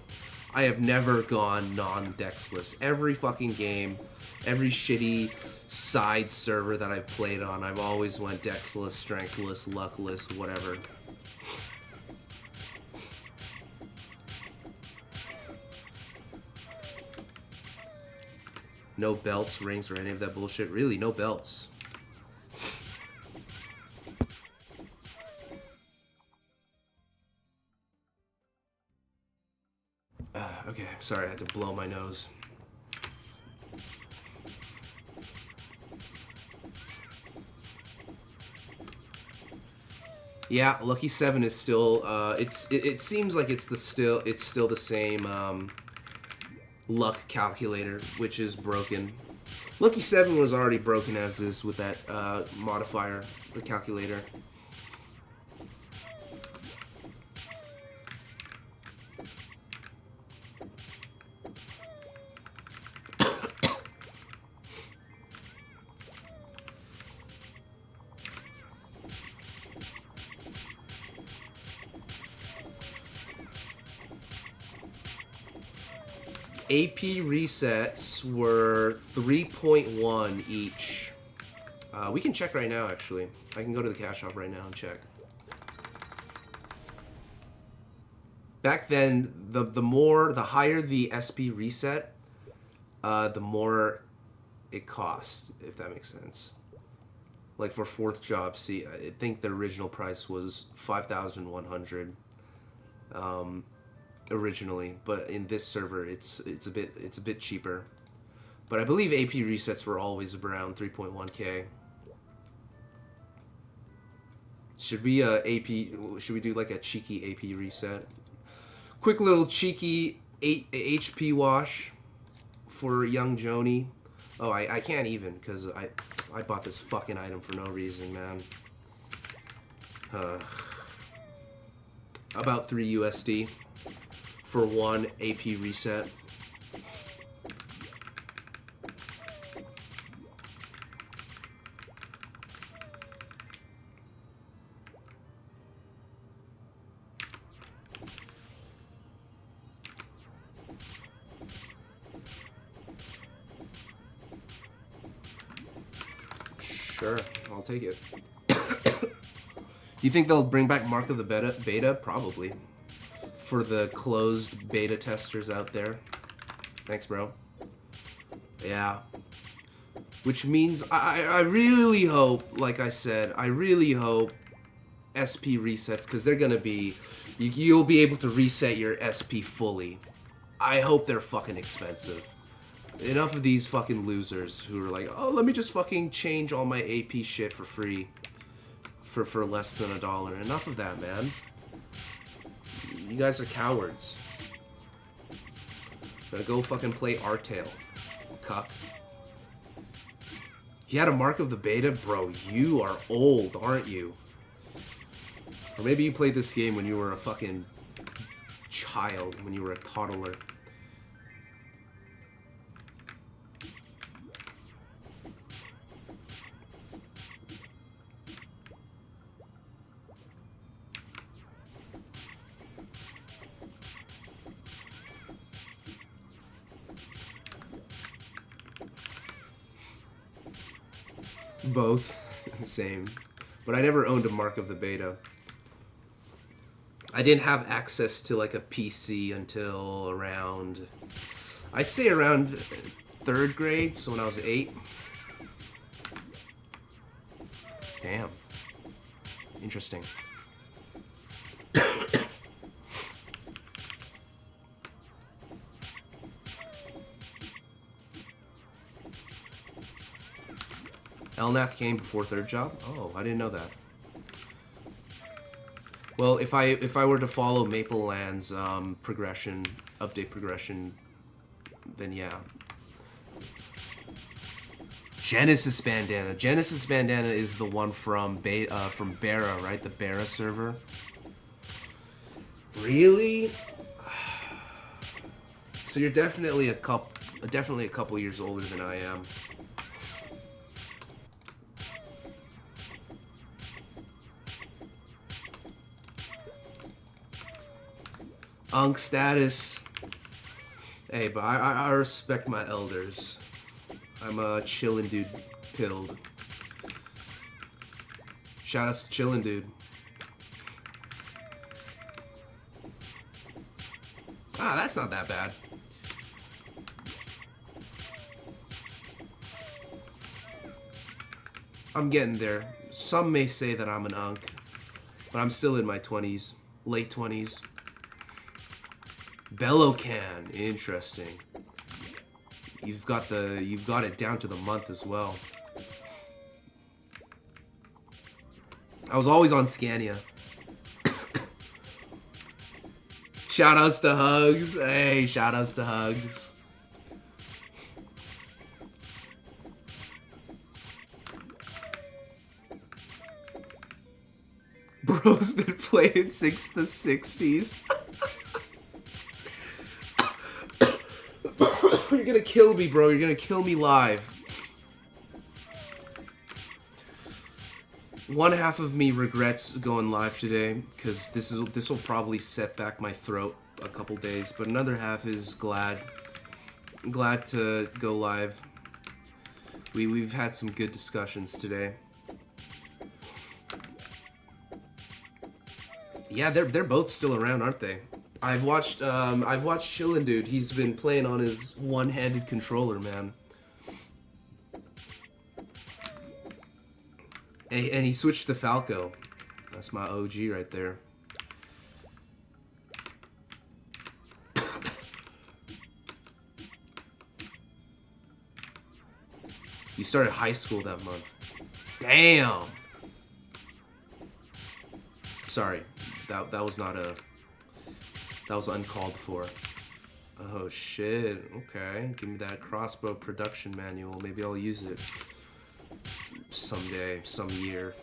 S1: I have never gone non-dexless. Every fucking game, every shitty side server that I've played on, I've always went dexless, strengthless, luckless, whatever. No belts, rings, or any of that bullshit. Really, no belts. Okay, sorry, I had to blow my nose. Yeah, Lucky 7 is still it seems like it's still the same luck calculator, which is broken. Lucky 7 was already broken as is with that modifier, the calculator. AP resets were 3.1 each. We can check right now, actually. I can go to the cash shop right now and check. Back then, the higher the SP reset, the more it cost, if that makes sense. Like for 4th job, see, I think the original price was 5,100. Originally, but in this server it's a bit cheaper. But I believe AP resets were always around 3.1k. Should we do like a cheeky AP reset? Quick little cheeky HP wash for young Joni. Oh, I can't even, because I bought this fucking item for no reason, man. About 3 USD for 1 AP reset. Sure, I'll take it. Do you think they'll bring back Mark of the Beta? Probably. For the closed beta testers out there. Thanks, bro. Yeah. Which means I really hope, like I said, I really hope SP resets, because they're gonna be, you'll be able to reset your SP fully. I hope they're fucking expensive. Enough of these fucking losers who are like, oh, let me just fucking change all my AP shit for free for less than $1. Enough of that, man. You guys are cowards. Gonna go fucking play Artale. Cuck. You had a Mark of the Beta? Bro, you are old, aren't you? Or maybe you played this game when you were a fucking child, when you were a toddler. Both. Same. But I never owned a Mark of the Beta. I didn't have access to like a PC until around, I'd say around 3rd grade, so when I was 8. Damn. Interesting. LNAF came before 3rd job? Oh, I didn't know that. Well, if I were to follow Maple Land's progression, update progression, then yeah. Genesis Bandana. Genesis Bandana is the one from Bara, right? The Bara server. Really? So you're definitely a couple years older than I am. Unk status. Hey, but I respect my elders. I'm a chillin' dude pilled. Shoutouts to chillin' dude. Ah, that's not that bad. I'm getting there. Some may say that I'm an unk, but I'm still in my 20s, late 20s. Bellow can, interesting. You've got it down to the month as well. I was always on Scania. Shoutouts to Hugs. Hey, shoutouts to Hugs. Bro's been playing since the 60s. You're gonna kill me, bro. You're gonna kill me live. One half of me regrets going live today because this will probably set back my throat a couple days, but another half is glad to go live. We've had some good discussions today. Yeah, they're both still around, aren't they? I've watched Chillin' Dude. He's been playing on his one-handed controller, man. And he switched to Falco. That's my OG right there. You started high school that month. Damn. Sorry, that was not a. That was uncalled for. Oh shit. Okay, give me that crossbow production manual. Maybe I'll use it someday, some year.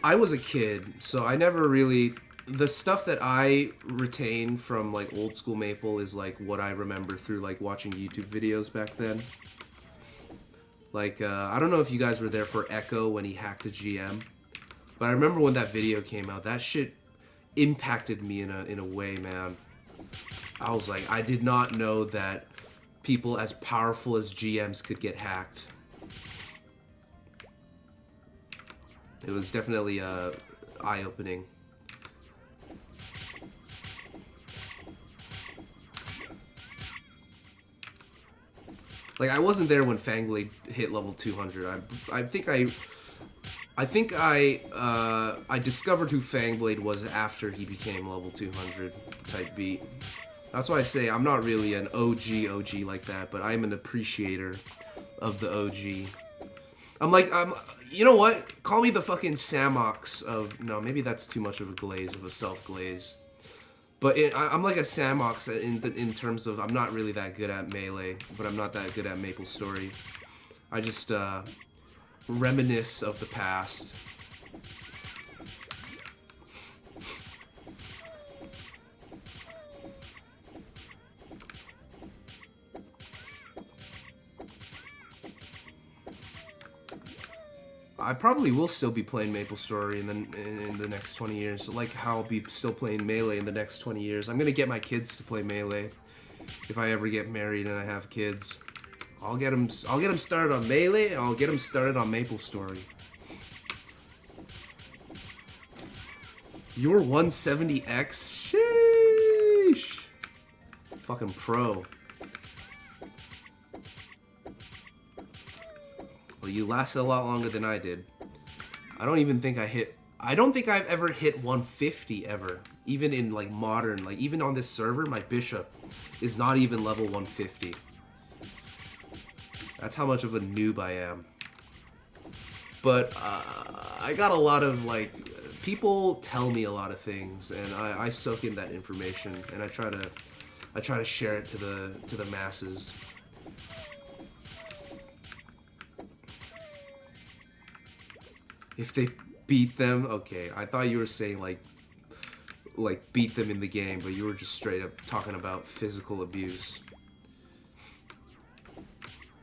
S1: I was a kid, so I never really... The stuff that I retain from, like, old school Maple is, like, what I remember through, like, watching YouTube videos back then. Like, I don't know if you guys were there for Echo when he hacked a GM, but I remember when that video came out, that shit impacted me in a way, man. I was like, I did not know that people as powerful as GMs could get hacked. It was definitely eye-opening. Like, I wasn't there when Fangblade hit level 200. I think I discovered who Fangblade was after he became level 200 type beat. That's why I say I'm not really an OG like that, but I'm an appreciator of the OG. I'm. You know what? Call me the fucking Samox of. No, maybe that's too much of a glaze of a self glaze. But I'm like a Samox in terms of I'm not really that good at Melee, but I'm not that good at Maple Story. I just reminisce of the past. I probably will still be playing Maple Story in the next 20 years, like how I'll be still playing Melee in the next 20 years. I'm gonna get my kids to play Melee. If I ever get married and I have kids, I'll get them started on Melee, and I'll get them started on Maple Story. Your 170X? Sheesh. Fucking pro. Well, you lasted a lot longer than I did. I don't think I've ever hit 150 ever. Even in like modern, like even on this server, my bishop is not even level 150. That's how much of a noob I am. But I got a lot of like, people tell me a lot of things, and I soak in that information, and I try to share it to the masses. If they beat them, okay. I thought you were saying like beat them in the game, but you were just straight up talking about physical abuse.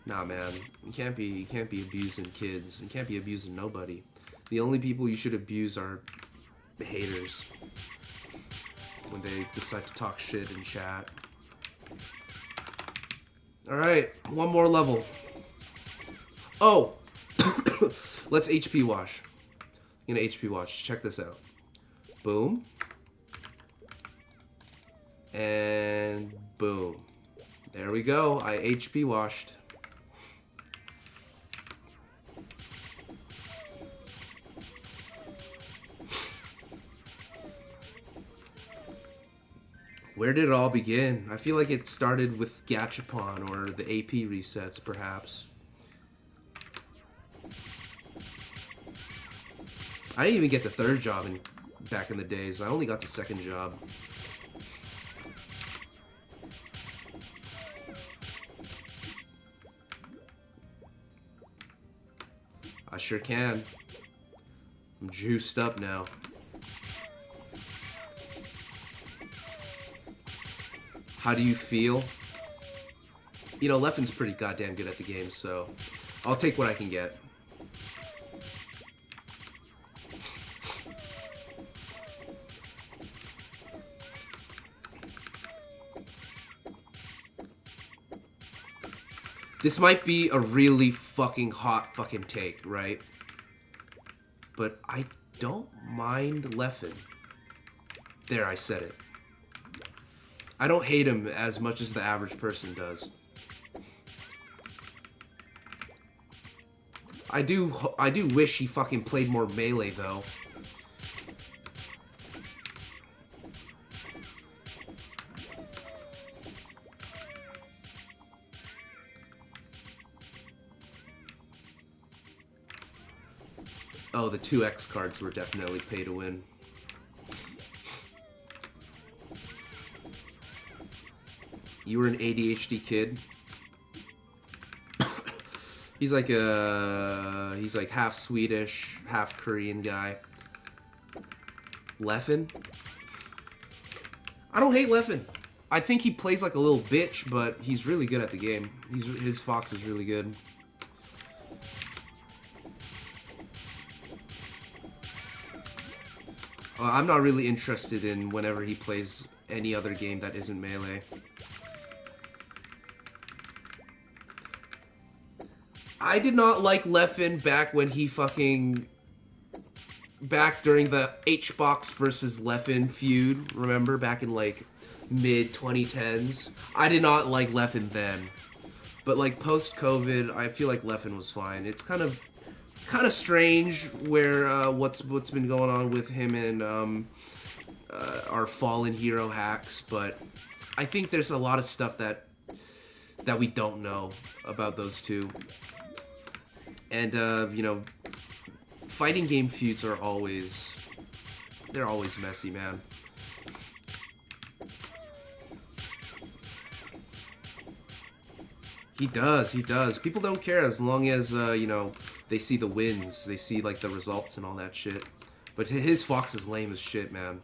S1: Nah, man, you can't be abusing kids. You can't be abusing nobody. The only people you should abuse are the haters when they decide to talk shit in chat. All right, one more level. Oh. Let's HP wash. I'm gonna HP wash. Check this out. Boom. And boom. There we go. I HP washed. Where did it all begin? I feel like it started with Gachapon or the AP resets, perhaps. I didn't even get the third job back in the days. I only got the second job. I sure can. I'm juiced up now. How do you feel? You know, Leffen's pretty goddamn good at the game, so I'll take what I can get. This might be a really fucking hot fucking take, right? But I don't mind Leffen. There, I said it. I don't hate him as much as the average person does. I do wish he fucking played more Melee, though. Oh, the 2X cards were definitely pay to win. You were an ADHD kid? He's like half Swedish, half Korean guy. Leffen? I don't hate Leffen. I think he plays like a little bitch, but he's really good at the game. His Fox is really good. I'm not really interested in whenever he plays any other game that isn't Melee. I did not like Leffen back when he fucking... Back during the H-Box versus Leffen feud, remember? Back in, like, mid-2010s. I did not like Leffen then. But, like, post-COVID, I feel like Leffen was fine. It's kind of strange where what's been going on with him and our fallen hero hacks, but I think there's a lot of stuff that we don't know about those two. And you know, fighting game feuds are always, they're always messy, man. He does, he does. People don't care as long as, you know, they see the wins. They see, like, the results and all that shit. But his Fox is lame as shit, man.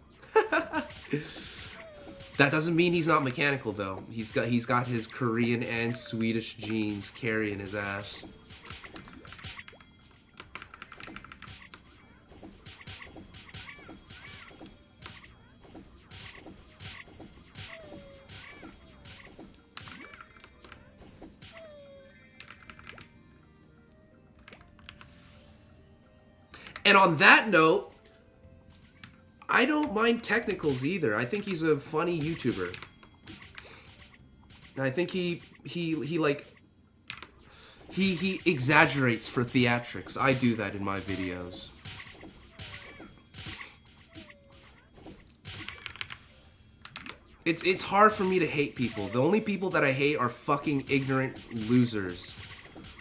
S1: That doesn't mean he's not mechanical, though. He's got his Korean and Swedish genes carrying his ass. And on that note, I don't mind technicals either. I think he's a funny YouTuber. I think he exaggerates for theatrics. I do that in my videos. It's hard for me to hate people. The only people that I hate are fucking ignorant losers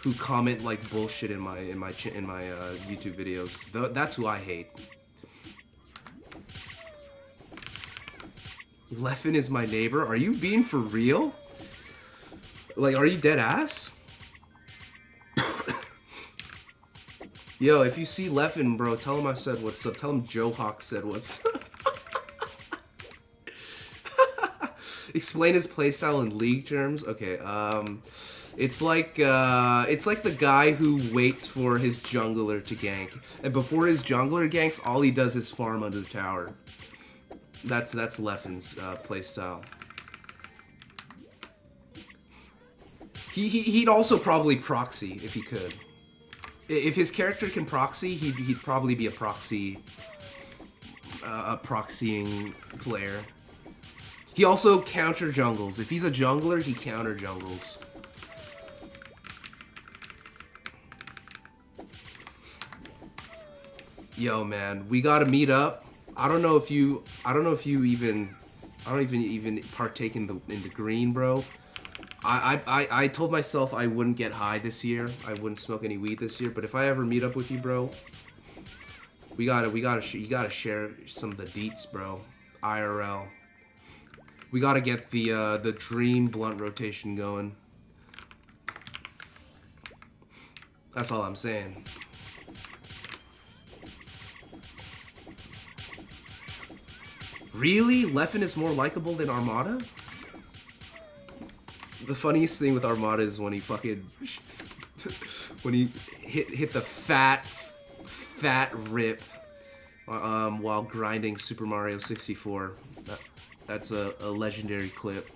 S1: who comment like bullshit in my YouTube videos. That's who I hate. Leffen is my neighbor. Are you being for real? Like, are you dead ass? Yo, if you see Leffen, bro, tell him I said what's up. Tell him Johawk said what's up. Explain his playstyle in League terms. Okay, it's like the guy who waits for his jungler to gank, and before his jungler ganks, all he does is farm under the tower. That's Leffen's playstyle. He'd also probably proxy if he could. If his character can proxy, he'd probably be a proxying player. He also counter jungles. If he's a jungler, he counter jungles. Yo, man, we gotta meet up. I don't know if you even partake in the green, bro. I told myself I wouldn't get high this year. I wouldn't smoke any weed this year. But if I ever meet up with you, bro, you gotta share some of the deets, bro. IRL. We gotta get the dream blunt rotation going. That's all I'm saying. Really? Leffen is more likable than Armada? The funniest thing with Armada is when he fucking when he hit the fat rip while grinding Super Mario 64. That's a legendary clip.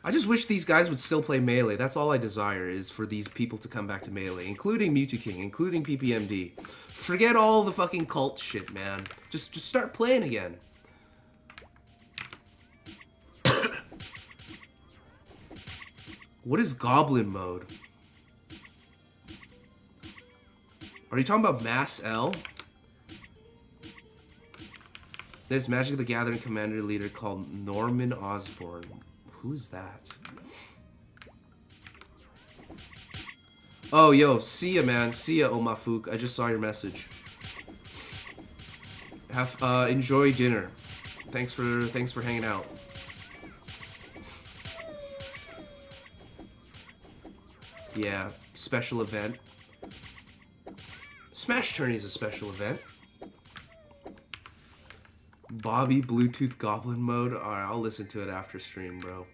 S1: I just wish these guys would still play Melee. That's all I desire, is for these people to come back to Melee, including Mewtwo King, including PPMD. Forget all the fucking cult shit, man. Just start playing again. What is Goblin mode? Are you talking about Mass L? There's Magic the Gathering commander leader called Norman Osborn. Who is that? Oh, yo, see ya, man. See ya, Omafuk. I just saw your message. Enjoy dinner. Thanks for hanging out. Yeah, special event. Smash Tourney is a special event. Bobby Bluetooth Goblin mode. Alright, I'll listen to it after stream, bro.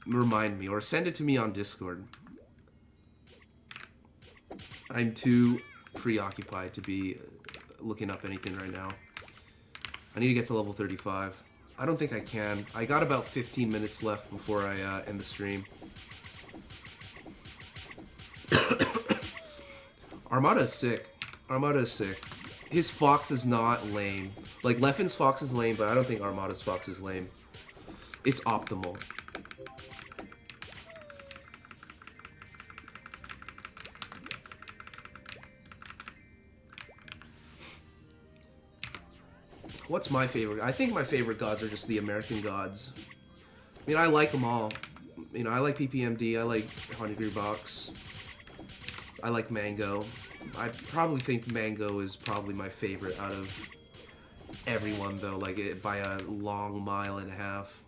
S1: Remind me, or send it to me on Discord. I'm too preoccupied to be looking up anything right now. I need to get to level 35. I don't think I can. I got about 15 minutes left before I end the stream. Armada is sick. Armada is sick. His Fox is not lame. Like, Leffen's Fox is lame, but I don't think Armada's Fox is lame. It's optimal. What's my favorite? I think my favorite gods are just the American gods. I mean, I like them all. You know, I like PPMD, I like Honeydew Box, I like Mango. I probably think Mango is probably my favorite out of everyone, though, like by a long mile and a half.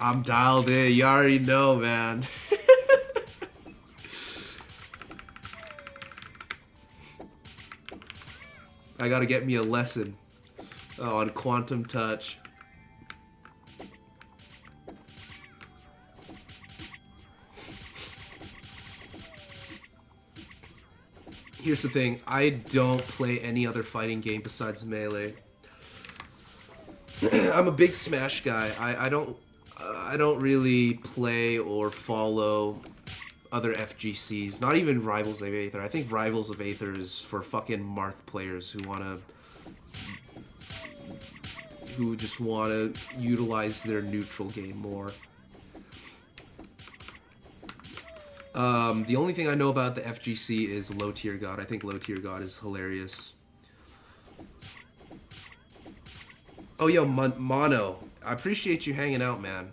S1: I'm dialed in, you already know, man. I gotta get me a lesson on Quantum Touch. Here's the thing, I don't play any other fighting game besides Melee. I'm a big Smash guy. I don't really play or follow other FGCs. Not even Rivals of Aether. I think Rivals of Aether is for fucking Marth players who just wanna utilize their neutral game more. The only thing I know about the FGC is Low Tier God. I think Low Tier God is hilarious. Oh, yo, Mono. I appreciate you hanging out, man.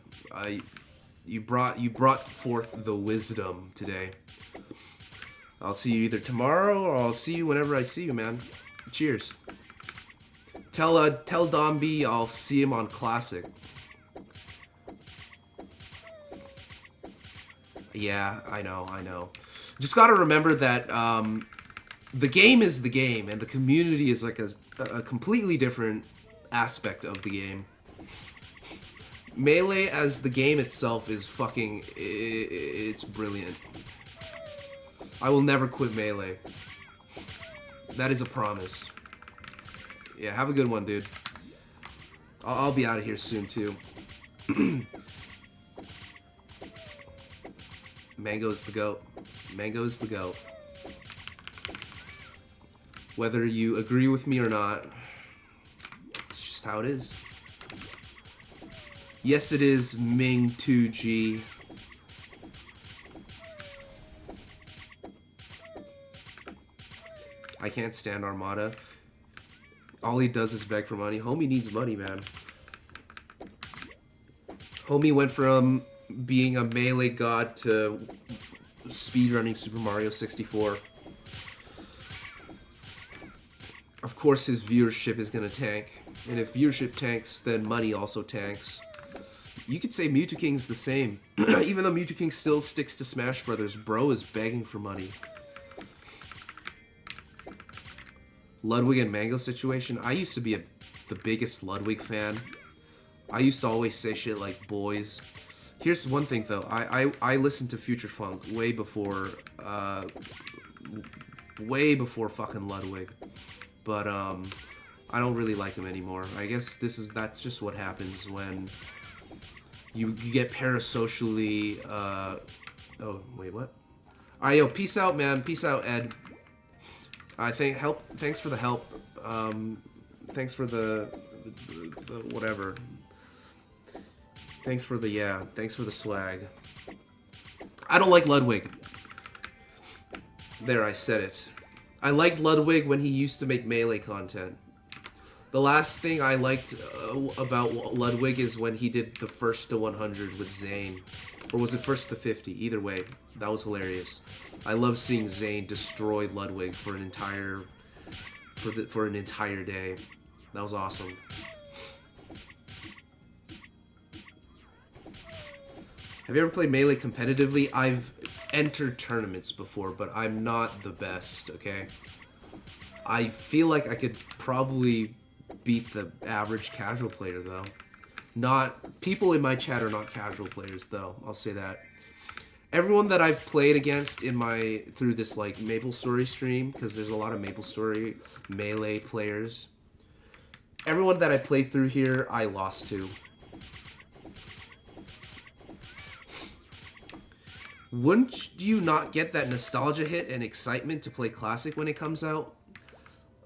S1: You brought forth the wisdom today. I'll see you either tomorrow or I'll see you whenever I see you, man. Cheers. Tell Domby I'll see him on Classic. Yeah, I know. Just gotta remember that the game is the game, and the community is like a completely different aspect of the game. Melee as the game itself is fucking... it's brilliant. I will never quit Melee. That is a promise. Yeah, have a good one, dude. I'll be out of here soon, too. Mango's the GOAT. Mango's the GOAT. Whether you agree with me or not, it's just how it is. Yes, it is Ming 2G. I can't stand Armada. All he does is beg for money. Homie needs money, man. Homie went from being a Melee god to speedrunning Super Mario 64. Of course his viewership is gonna tank. And if viewership tanks, then money also tanks. You could say Mewtwo King's the same. Even though Mewtwo King still sticks to Smash Brothers, bro is begging for money. Ludwig and Mango situation. I used to be the biggest Ludwig fan. I used to always say shit like boys. Here's one thing though. I listened to Future Funk way before fucking Ludwig. But I don't really like him anymore. I guess that's just what happens when you get parasocially oh wait, what? Alright, yo, peace out, man. Peace out, Ed. Thanks for the help. Thanks for the whatever. Thanks for the swag. I don't like Ludwig. There, I said it. I liked Ludwig when he used to make Melee content. The last thing I liked about Ludwig is when he did the first to 100 with Zane. Or was it first to 50? Either way, that was hilarious. I love seeing Zane destroy Ludwig for an entire day. That was awesome. Have you ever played Melee competitively? I've entered tournaments before, but I'm not the best, okay? I feel like I could probably beat the average casual player, though. People in my chat are not casual players, though. I'll say that. Everyone that I've played against through this like MapleStory stream, because there's a lot of MapleStory Melee players. Everyone that I played through here, I lost to. Wouldn't you not get that nostalgia hit and excitement to play Classic when it comes out?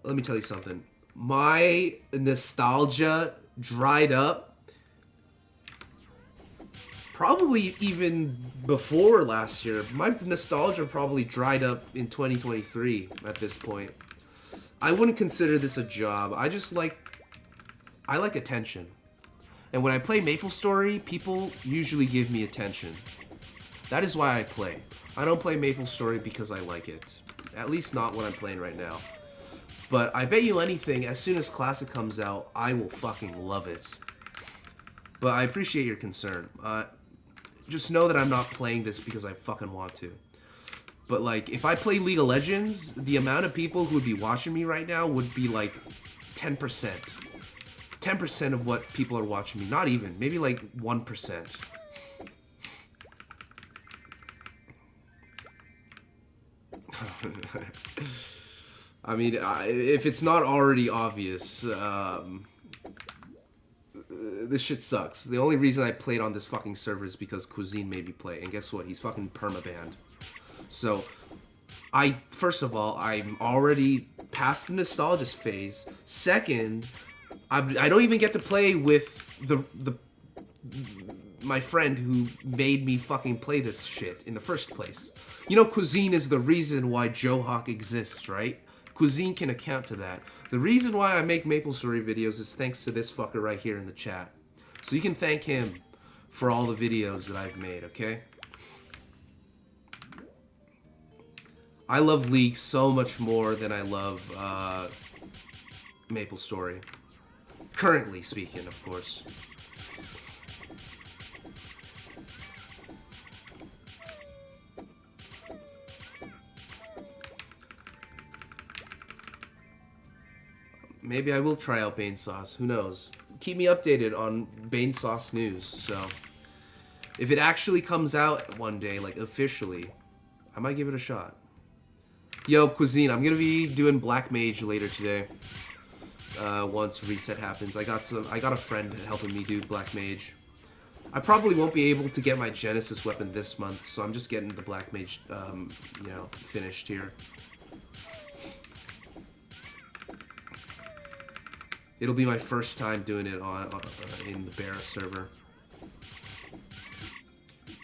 S1: Let me tell you something. My nostalgia dried up probably even before last year. My nostalgia probably dried up in 2023 at this point. I wouldn't consider this a job. I like attention. And when I play MapleStory, people usually give me attention. That is why I play. I don't play MapleStory because I like it. At least not when I'm playing right now. But I bet you anything, as soon as Classic comes out, I will fucking love it. But I appreciate your concern. Just know that I'm not playing this because I fucking want to. But, like, if I play League of Legends, the amount of people who would be watching me right now would be, like, 10%. 10% of what people are watching me. Not even. Maybe, like, 1%. I mean, if it's not already obvious, this shit sucks. The only reason I played on this fucking server is because Cuisine made me play. And guess what? He's fucking permabanned. So, first of all, I'm already past the nostalgia phase. Second, I don't even get to play with my friend who made me fucking play this shit in the first place. You know, Cuisine is the reason why Johawk exists, right? Cuisine can account to that. The reason why I make MapleStory videos is thanks to this fucker right here in the chat. So you can thank him for all the videos that I've made, okay? I love League so much more than I love MapleStory. Currently speaking, of course. Maybe I will try out Bane Sauce. Who knows? Keep me updated on Bane Sauce news. So, if it actually comes out one day, like officially, I might give it a shot. Yo, Cuisine, I'm gonna be doing Black Mage later today. Once reset happens, I got a friend helping me do Black Mage. I probably won't be able to get my Genesis weapon this month, so I'm just getting the Black Mage, you know, finished here. It'll be my first time doing it in the Barra server.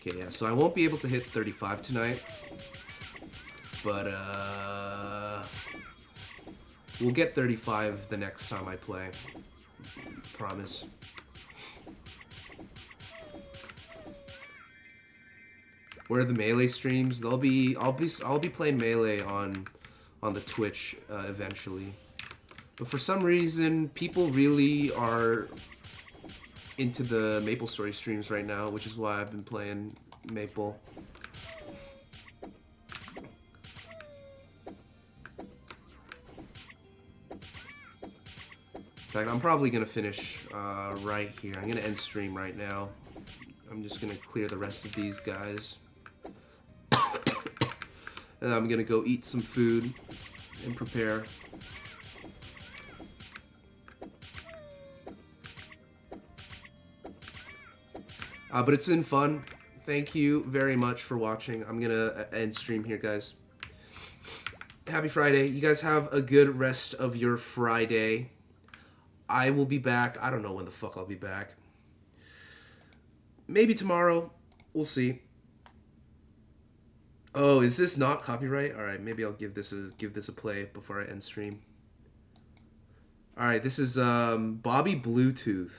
S1: Okay, yeah, so I won't be able to hit 35 tonight. But, we'll get 35 the next time I play. Promise. Where are the Melee streams? I'll be playing Melee on the Twitch eventually. But for some reason, people really are into the MapleStory streams right now, which is why I've been playing Maple. In fact, I'm probably going to finish right here. I'm going to end stream right now. I'm just going to clear the rest of these guys. And I'm going to go eat some food and prepare. But it's been fun. Thank you very much for watching. I'm going to end stream here, guys. Happy Friday. You guys have a good rest of your Friday. I will be back. I don't know when the fuck I'll be back. Maybe tomorrow. We'll see. Oh, is this not copyright? All right, maybe I'll give this a play before I end stream. All right, this is Bobby Bluetooth.